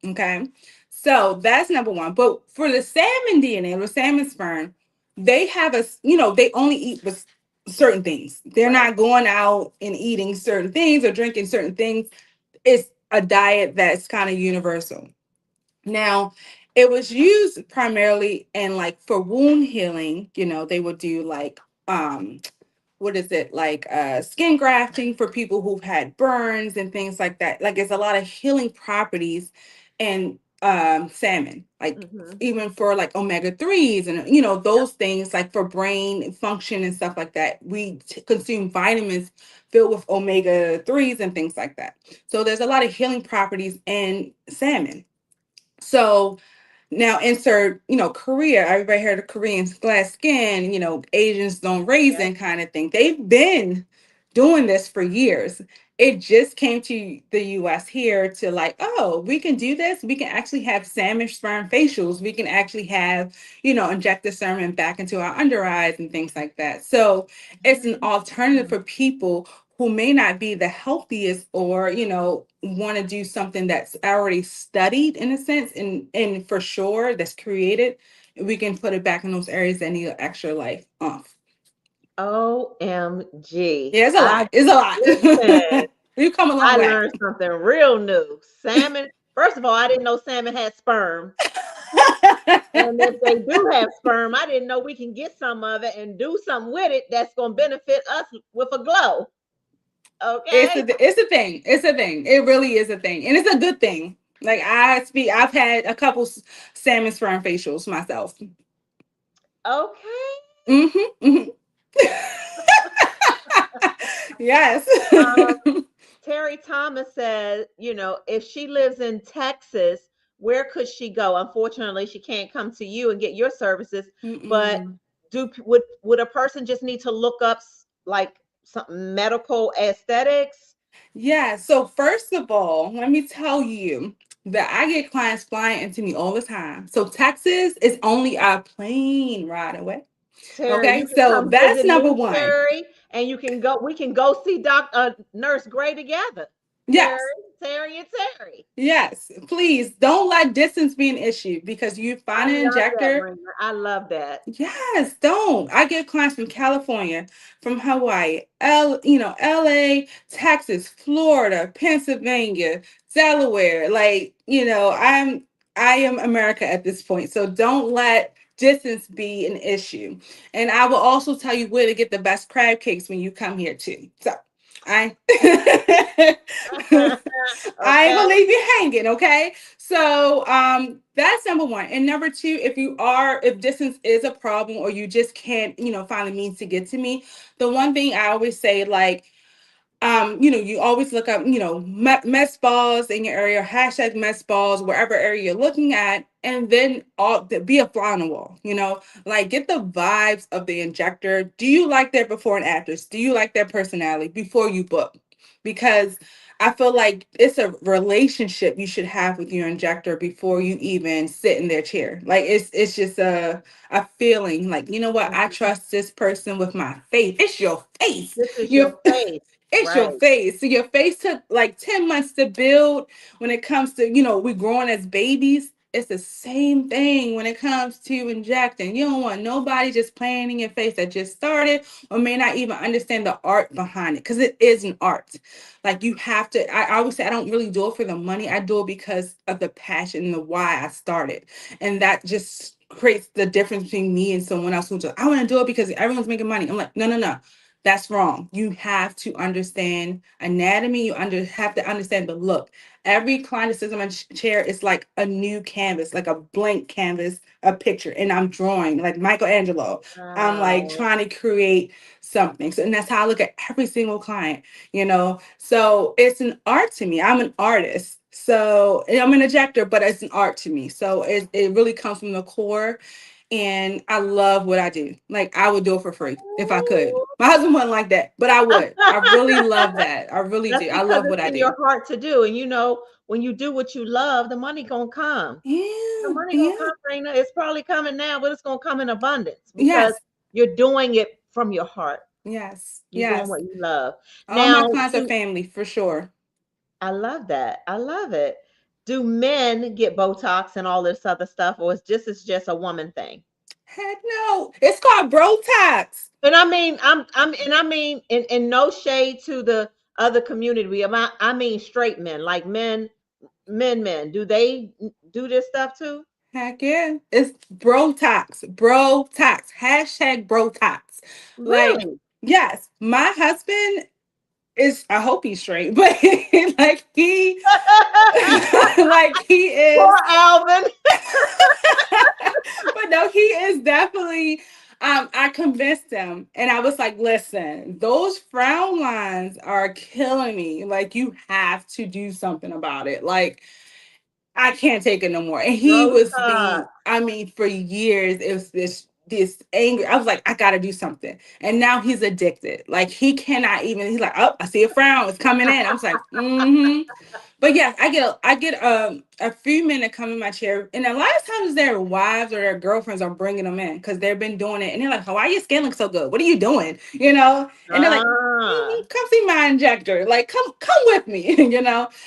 Okay. So that's number one. But for the salmon DNA or salmon sperm, they have they only eat with certain things. They're Right. not going out and eating certain things or drinking certain things. It's a diet that's kind of universal. Now, it was used primarily in like for wound healing. They would do like what is it, like skin grafting for people who've had burns and things like that. Like, there's a lot of healing properties in salmon, like Mm-hmm. even for like omega-3s and those things, like for brain function and stuff like that. We consume vitamins filled with omega-3s and things like that. So there's a lot of healing properties in salmon. So now insert, Korea. Everybody heard of Koreans glass skin, Asians don't Yes. raisin kind of thing. They've been doing this for years. It just came to the US here to like, oh, we can do this. We can actually have salmon sperm facials. We can actually have, inject the serum back into our under eyes and things like that. So it's an alternative for people who may not be the healthiest, or want to do something that's already studied in a sense, and for sure that's created. We can put it back in those areas that need an extra life off. OMG. Yeah, it's a I lot. It's a listen. lot. You come a long I way. learned something real new. Salmon. First of all, I didn't know salmon had sperm. And if they do have sperm, I didn't know we can get some of it and do something with it that's going to benefit us with a glow. it's Okay. a it's a thing. It's a thing. It really is a thing, and it's a good thing. Like I've had a couple salmon sperm facials myself. Okay. Hmm. Yes. Um, Terry Thomas said, if she lives in Texas, where could she go? Unfortunately, she can't come to you and get your services. But Mm-mm. would a person just need to look up like some medical aesthetics? Yeah. So first of all, let me tell you that I get clients flying into me all the time. So Texas is only a plane ride away. Terry, Okay. you can So come that's visit number me, one. Terry, and you can go. We can go see Doctor Nurse Gray together. Terry, Yes. Terry, and Terry. Yes. Please don't let distance be an issue, because you I find an love that, injector. Raina. I love that. Yes, don't. I get clients from California, from Hawaii, LA, Texas, Florida, Pennsylvania, Delaware. Like, I am America at this point. So don't let distance be an issue. And I will also tell you where to get the best crab cakes when you come here too. So I I ain't Okay. gonna leave you hanging, okay? So that's number one. And number two, if distance is a problem, or you just can't, find a means to get to me, the one thing I always say, like, you always look up, mess balls in your area, hashtag mess balls, wherever area you're looking at, and then be a fly on the wall, like get the vibes of the injector. Do you like their before and afters? Do you like their personality before you book? Because I feel like it's a relationship you should have with your injector before you even sit in their chair. Like it's just a feeling like, you know what, I trust this person with my face. It's your face. This is Your your face, it's your right? face. So your face took like 10 months to build. When it comes to, we growing as babies, it's the same thing when it comes to injecting. You don't want nobody just playing in your face that just started, or may not even understand the art behind it, because it is an art. Like you have to, I always say I don't really do it for the money. I do it because of the passion and the why I started. And that just creates the difference between me and someone else who's just, I want to do it because everyone's making money. I'm like, no, no, no. That's wrong. You have to understand anatomy. Have to understand the look. Every client that sits on my chair is like a new canvas, like a blank canvas, a picture, and I'm drawing like Michelangelo. I'm like Wow. trying to create something. So, and that's how I look at every single client. So it's an art to me. I'm an artist. So and I'm an injector, but it's an art to me. So it really comes from the core, and I love what I do. Like I would do it for free if I could. Ooh. My husband wasn't like that, but I would. I really love that. I really That's do. I because love what it's I in do. your heart to do. And when you do what you love, the money gonna come. The Yeah, money gonna yeah, come, Raina. It's probably coming now, but it's gonna come in abundance because yes, you're doing it from your heart. yes, You're doing yes. what you love. All my Now, clients are family for sure. I love that. I love it. Do men get Botox and all this other stuff, or is just a woman thing? Heck no, it's called bro tax. And I mean, I mean, in no shade to the other community. I mean, straight men, like men. Do they do this stuff too? Heck yeah, it's bro tax, bro tax. Hashtag bro tax. Like Really? yes, my husband is. I hope he's straight, but like he like he Poor is. Alvin. But no, he is definitely. I convinced him, and I was like, "Listen, those frown lines are killing me. Like, you have to do something about it. Like, I can't take it no more. And he was Botox. the, I mean, for years, it was this anger. I was like, I gotta do something. And now he's addicted. Like he cannot even, he's like, oh, I see a frown, it's coming in. I was like, mm-hmm. But yes, I get a few men that come in my chair, and a lot of times their wives or their girlfriends are bringing them in because they've been doing it, and they're like, "Oh, why your skin looks so good? What are you doing?" And they're like, Ah, "Come see my injector. Like, come with me."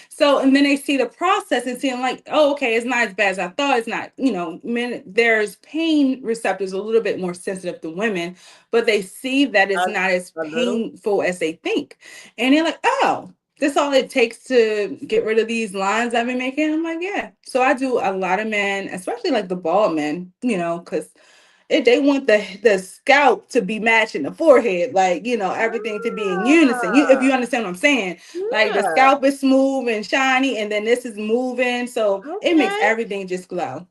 So, and then they see the process and seeing like, "Oh, okay, it's not as bad as I thought. It's not." Men, there's pain receptors a little bit more sensitive than women, but they see that a, it's not as a little. painful as they think, and they're like, "Oh." This all it takes to get rid of these lines I've been making. I'm like, yeah. So I do a lot of men, especially like the bald men, because they want the scalp to be matching the forehead, like everything to be in unison. If you Ah, understand what I'm saying, like the yeah. scalp is smooth and shiny, and then this is moving, so it makes Okay. everything just glow.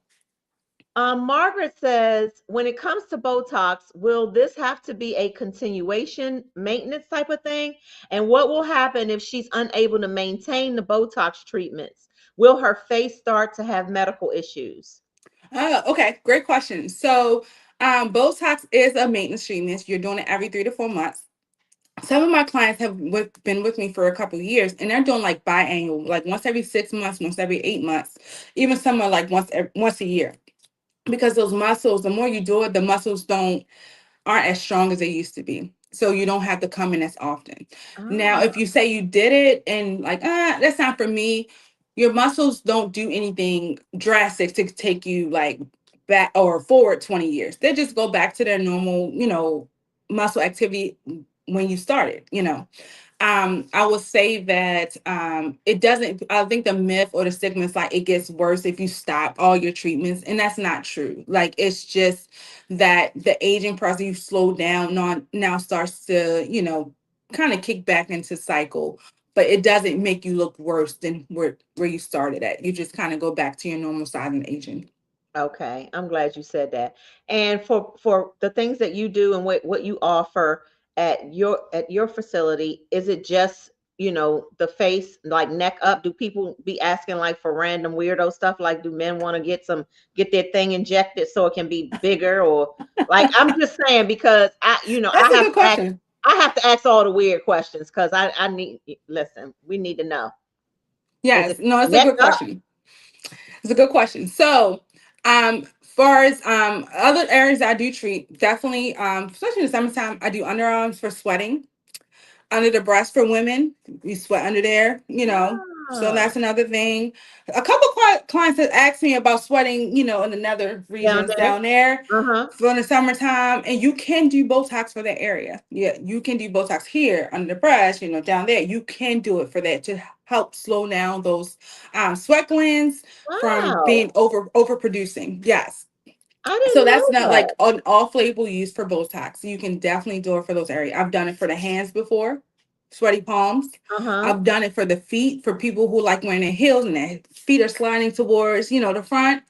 Margaret says, when it comes to Botox, will this have to be a continuation maintenance type of thing? And what will happen if she's unable to maintain the Botox treatments? Will her face start to have medical issues? Oh, okay, great question. So, Botox is a maintenance treatment. You're doing it every 3 to 4 months. Some of my clients have been with me for a couple of years, and they're doing like biannual, like once every 6 months, once every 8 months, even some are like once a year. Because those muscles, the more you do it, the muscles don't aren't as strong as they used to be. So you don't have to come in as often. Now, if Ah, you say you did it and like, that's not for me, your muscles don't do anything drastic to take you like back or forward 20 years. They just go back to their normal, muscle activity when you started. I would say that it doesn't. I think the myth or the stigma is like it gets worse if you stop all your treatments, and that's not true. Like it's just that the aging process you slow down now starts to kind of kick back into cycle, but it doesn't make you look worse than where you started at. You just kind of go back to your normal size and aging. okay. I'm glad you said that. And for the things that you do and what you offer at your facility, is it just, the face, like neck up? Do people be asking like for random weirdo stuff? Like, do men want to get their thing injected so it can be bigger, or like, I'm just saying because That's a good question. I have to ask all the weird questions because I need, listen, we need to know. Is Yes, it no, it's a neck good up? question. It's a good question. So, far as other areas I do treat, definitely, especially in the summertime, I do underarms for sweating, under the breast for women. We sweat under there. So Ah, that's another thing. A couple clients have asked me about sweating, in the nether down regions there. down there Uh-huh. for the summertime. And you can do Botox for that area. Yeah, you can do Botox here under the breast, down there. You can do it for that to help slow down those sweat glands from Wow. being overproducing. Yes. I So didn't that's know not that. like an off-label use for Botox. You can definitely do it for those areas. I've done it for the hands before, sweaty palms. Uh-huh. I've done it for the feet, for people who like wearing their heels and their feet are sliding towards, the front.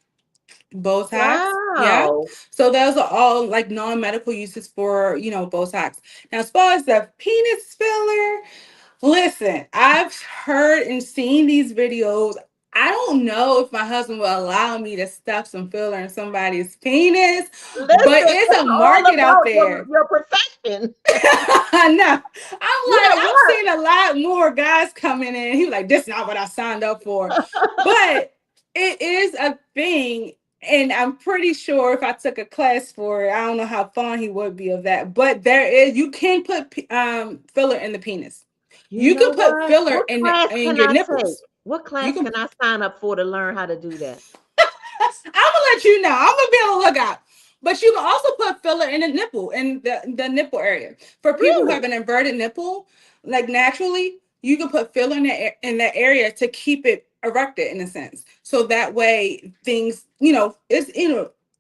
Botox. Yeah. Wow. So those are all like non-medical uses for, Botox. Now, as far as the penis filler, listen, I've heard and seen these videos. I don't know if my husband will allow me to stuff some filler in somebody's penis, but Listen, it's it's a all market out about your there. your profession. I know. I'm You like, at I'm work. seeing a lot more guys coming in. He was like, this is not what I signed up for. But it is a thing. And I'm pretty sure if I took a class for it, I don't know how fond he would be of that. But you can put filler in the penis. You You can know put what? filler What class in can your I take? nipples. What You class can can I sign up for to learn how to do that? I'm gonna let you know. I'm gonna be on the lookout. But you can also put filler in the nipple, in the nipple area. For people who have Really? an inverted nipple, like naturally, you can put filler in that area to keep it erected in a sense. So that way things, it's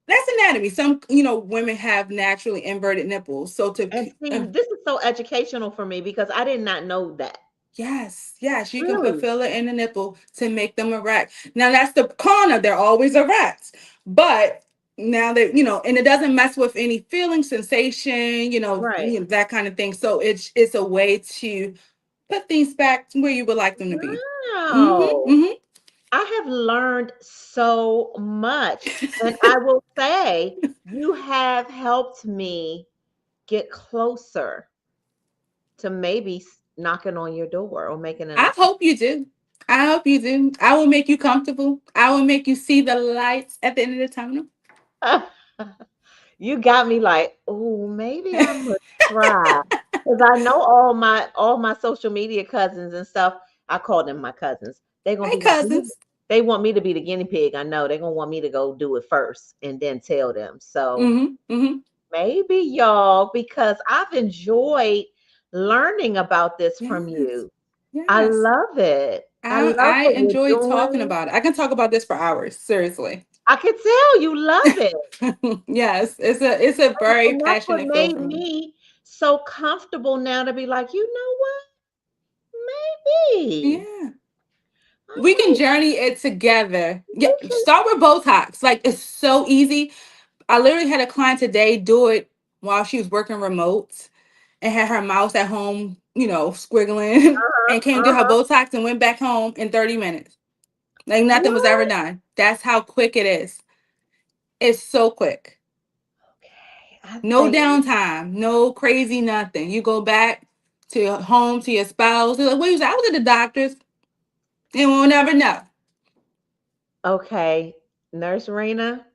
that's anatomy. Some, women have naturally inverted nipples. So And see, this is so educational for me because I did not know that. yes, you can put Really? filler in the nipple to make them erect. Now that's the corner; they're always erect, but now that and it doesn't mess with any feeling, sensation, Right. that kind of thing. So it's a way to put things back to where you would like them to be. Wow. Mm-hmm. I have learned so much. And I will say, you have helped me get closer to maybe knocking on your door or making an I appointment. hope you do. I hope you do. I will make you comfortable. I will make you see the lights at the end of the tunnel. You got me like, oh, maybe I'm gonna try. Because I know all my social media cousins and stuff. I call them my cousins. They're gonna Hey, be like, cousins. they want me to be the guinea pig. I know they're gonna want me to go do it first and then tell them. So Mm-hmm. Mm-hmm. maybe y'all, because I've enjoyed learning about this from Yes. you. I Yes. love it. I love I what you're enjoy talking doing. about it. I can talk about this for hours. Seriously. I can tell you love it. Yes. It's a very And that's what passionate field made for me. me so comfortable now to be like, you know what? Maybe. Yeah. We can I journey it together. Yeah. we can. Start with Botox. Like it's so easy. I literally had a client today do it while she was working remote and had her mouse at home, squiggling, Uh-huh, and came to her uh-huh. Botox and went back home in 30 minutes. Like nothing was ever What? done. That's how quick it is. It's so quick. Okay. I No think, downtime, no crazy nothing. You go back to your home, to your spouse. They're like, what you say? I was at the doctor's and we'll never know. okay, Nurse Rena,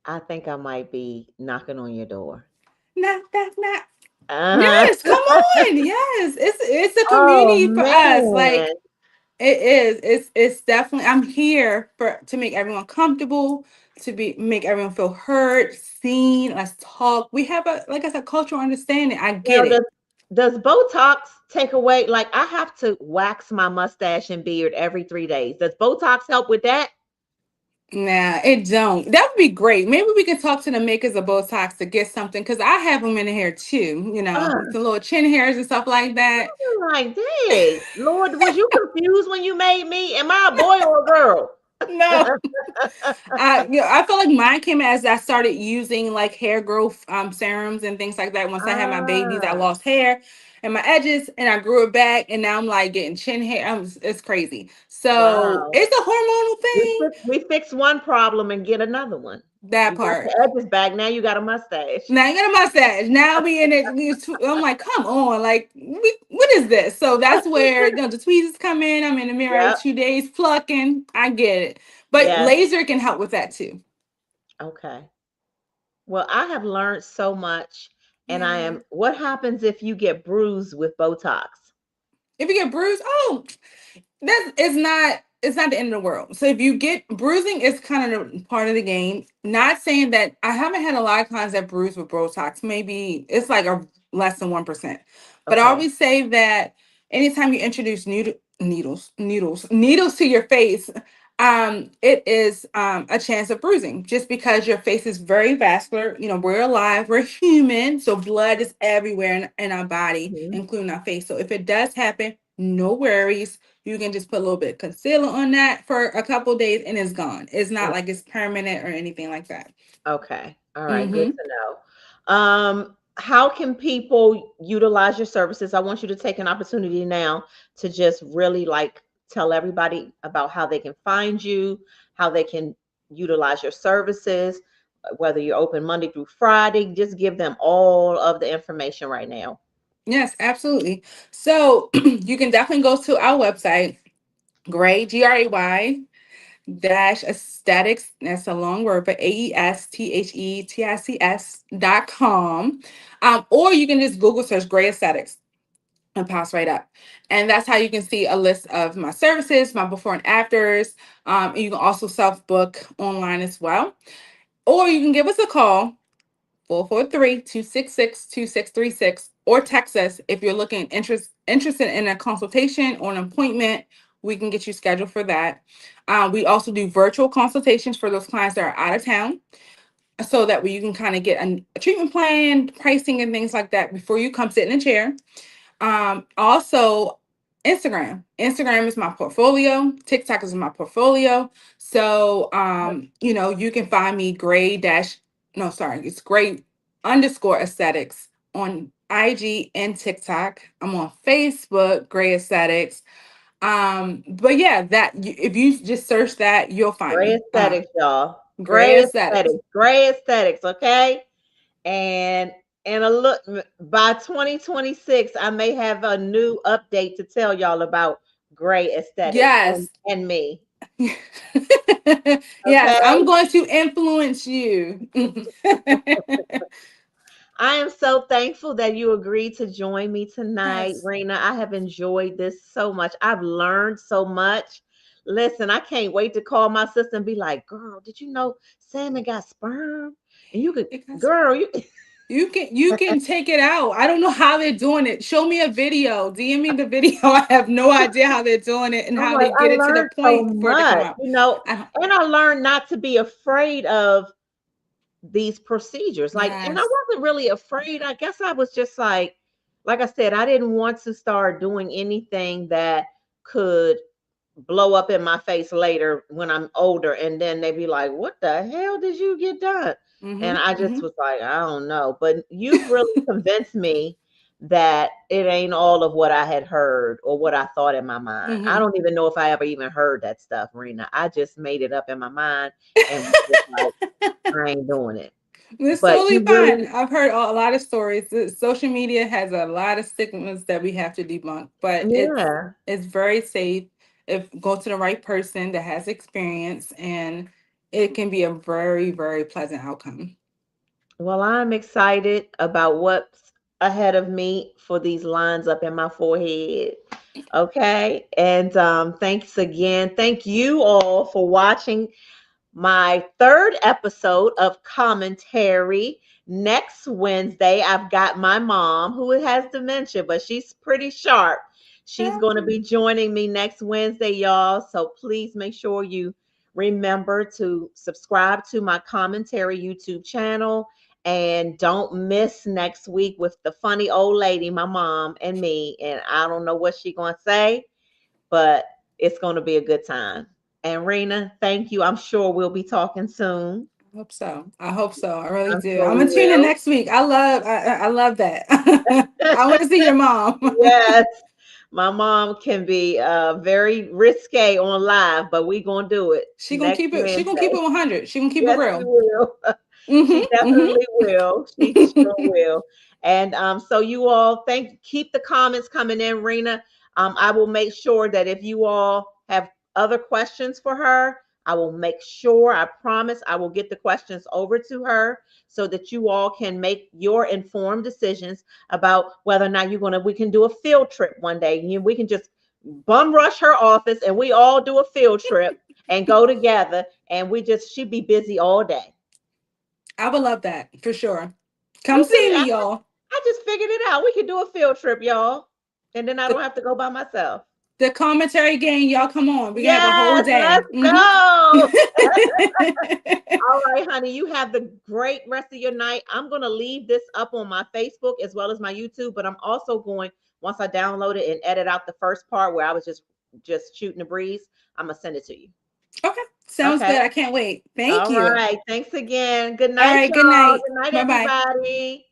I think I might be knocking on your door. Nah, that's not. Uh-huh. Yes, come on. Yes. It's a Oh community for us. man. Like it is. It's definitely I'm here for to make everyone comfortable, to be make everyone feel heard, seen. Let's talk. We have a like I said, cultural understanding. I Now get it. does Botox take away, like I have to wax my mustache and beard every 3 days. Does Botox help with that? Nah, it don't. That would be great. Maybe we can talk to the makers of Botox to get something because I have them in here too. Uh, The little chin hairs and stuff like that. I'm like, dang, Lord, was you confused when you made me? Am I a boy or a girl? No, I feel like mine came as I started using like hair growth serums and things like that. Once I had my babies, I Ah, lost hair and my edges, and I grew it back, and now I'm like getting chin hair. It's crazy. So wow. it's a hormonal thing. We fix one problem and get another one. That You got part. the edges back. Now you got a mustache. Now I got a mustache. Now we in it. I'm like, come on, like, what is this? So that's where the tweezers come in. I'm in the mirror every Yep. 2 days plucking. I get it, but Yes. laser can help with that too. Okay. Well, I have learned so much, and I Yeah. am. What happens if you get bruised with Botox? If you get bruised, oh, that's it's not the end of the world. So if you get bruising, it's kind of part of the game. Not saying that I haven't had a lot of clients that bruise with Botox. Maybe it's like a less than 1%. But I Okay. always say that anytime you introduce needles to your face, it is a chance of bruising just because your face is very vascular. We're alive, we're human, so blood is everywhere in our body, Mhm. including our face. So if it does happen, no worries, you can just put a little bit of concealer on that for a couple days and it's gone. It's not like it's permanent or anything like that. Okay. All right. Good Mm-hmm. to know. How can people utilize your services? I want you to take an opportunity now to just really like tell everybody about how they can find you, how they can utilize your services, whether you're open Monday through Friday. Just give them all of the information right now. Yes, absolutely. So you can definitely go to our website, Gray dash aesthetics. That's a long word, but AESTHETICS.com. Or you can just Google search Gray Aesthetics and pops right up. And that's how you can see a list of my services, my before and afters. And you can also self book online as well. Or you can give us a call, 443-266-2636, or text us if you're interested in a consultation or an appointment. We can get you scheduled for that. We also do virtual consultations for those clients that are out of town, so that way you can kind of get a treatment plan, pricing, and things like that before you come sit in a chair. Also Instagram. Instagram is my portfolio. TikTok is my portfolio. So you can find me gray dash no, sorry, it's gray underscore aesthetics on IG and TikTok. I'm on Facebook, Gray Aesthetics. But yeah, if you just search that, you'll find Gray me. aesthetics, y'all. Gray Gray aesthetics. aesthetics. Gray aesthetics. Okay. And a look, by 2026, I may have a new update to tell y'all about gray aesthetics Yes. and me. Yes, I'm Okay. going to influence you. I am so thankful that you agreed to join me tonight, Yes. Rena. I have enjoyed this so much. I've learned so much. Listen, I can't wait to call my sister and be like, girl, did you know salmon got sperm? And you could, Because girl, you you can take it out. I don't know how they're doing it. Show me a video. DM me the video. I have no idea how they're doing it and I'm how like, they I get it to the learned so point for it to come much, out. I don't, and I learned not to be afraid of these procedures. And I yes. wasn't really afraid. I guess I was just like I said, I didn't want to start doing anything that could blow up in my face later when I'm older. And then they be like, what the hell did you get done? And Mm-hmm. I just Mm-hmm. was like, I don't know. But you've really convinced me that it ain't all of what I had heard or what I thought in my mind. I Mm-hmm. don't even know if I ever even heard that stuff, Rena. I just made it up in my mind and was just like, I ain't doing it. It's But totally you fine. really, I've heard a lot of stories. Social media has a lot of stigmas that we have to debunk, but yeah. it's very safe if go to the right person that has experience, and it can be a very, very pleasant outcome. Well, I'm excited about what's ahead of me for these lines up in my forehead. Okay. And thanks again. Thank you all for watching my third episode of Commentary. Next Wednesday, I've got my mom who has dementia, but she's pretty sharp. She's going to be joining me next Wednesday, y'all. So please make sure you remember to subscribe to my Commentary YouTube channel. And don't miss next week with the funny old lady, my mom and me. And I don't know what she's going to say, but it's going to be a good time. And Rena, thank you. I'm sure we'll be talking soon. I hope so. I hope so. I really I'm do. sure I'm we gonna tune in will. next week. I love that. I want to see your mom. Yes. My mom can be very risque on live, but we going to do it She gonna next keep it. She gonna keep it Wednesday. 100. She gonna keep it Yes, she real. will. She definitely will. She sure will. And so you all keep the comments coming in, Rena. I will make sure that if you all have other questions for her, I will make sure, I promise, I will get the questions over to her so that you all can make your informed decisions about whether or not we can do a field trip one day. We can just bum rush her office and we all do a field trip and go together and she'd be busy all day. I would love that for sure. Come You see see, me, y'all. I just figured it out. We could do a field trip, y'all. And then I The don't have to go by myself. the commentary gang, y'all come on. We can have a whole Yes, day. let's go. All right, honey, you have the great rest of your night. I'm going to leave this up on my Facebook as well as my YouTube, but I'm also going, once I download it and edit out the first part where I was just shooting the breeze, I'm going to send it to you. Okay, sounds Okay. good. I can't wait. Thank All you. right. Thanks again. Good All night, right, good y'all. night. Good night, Bye bye. everybody.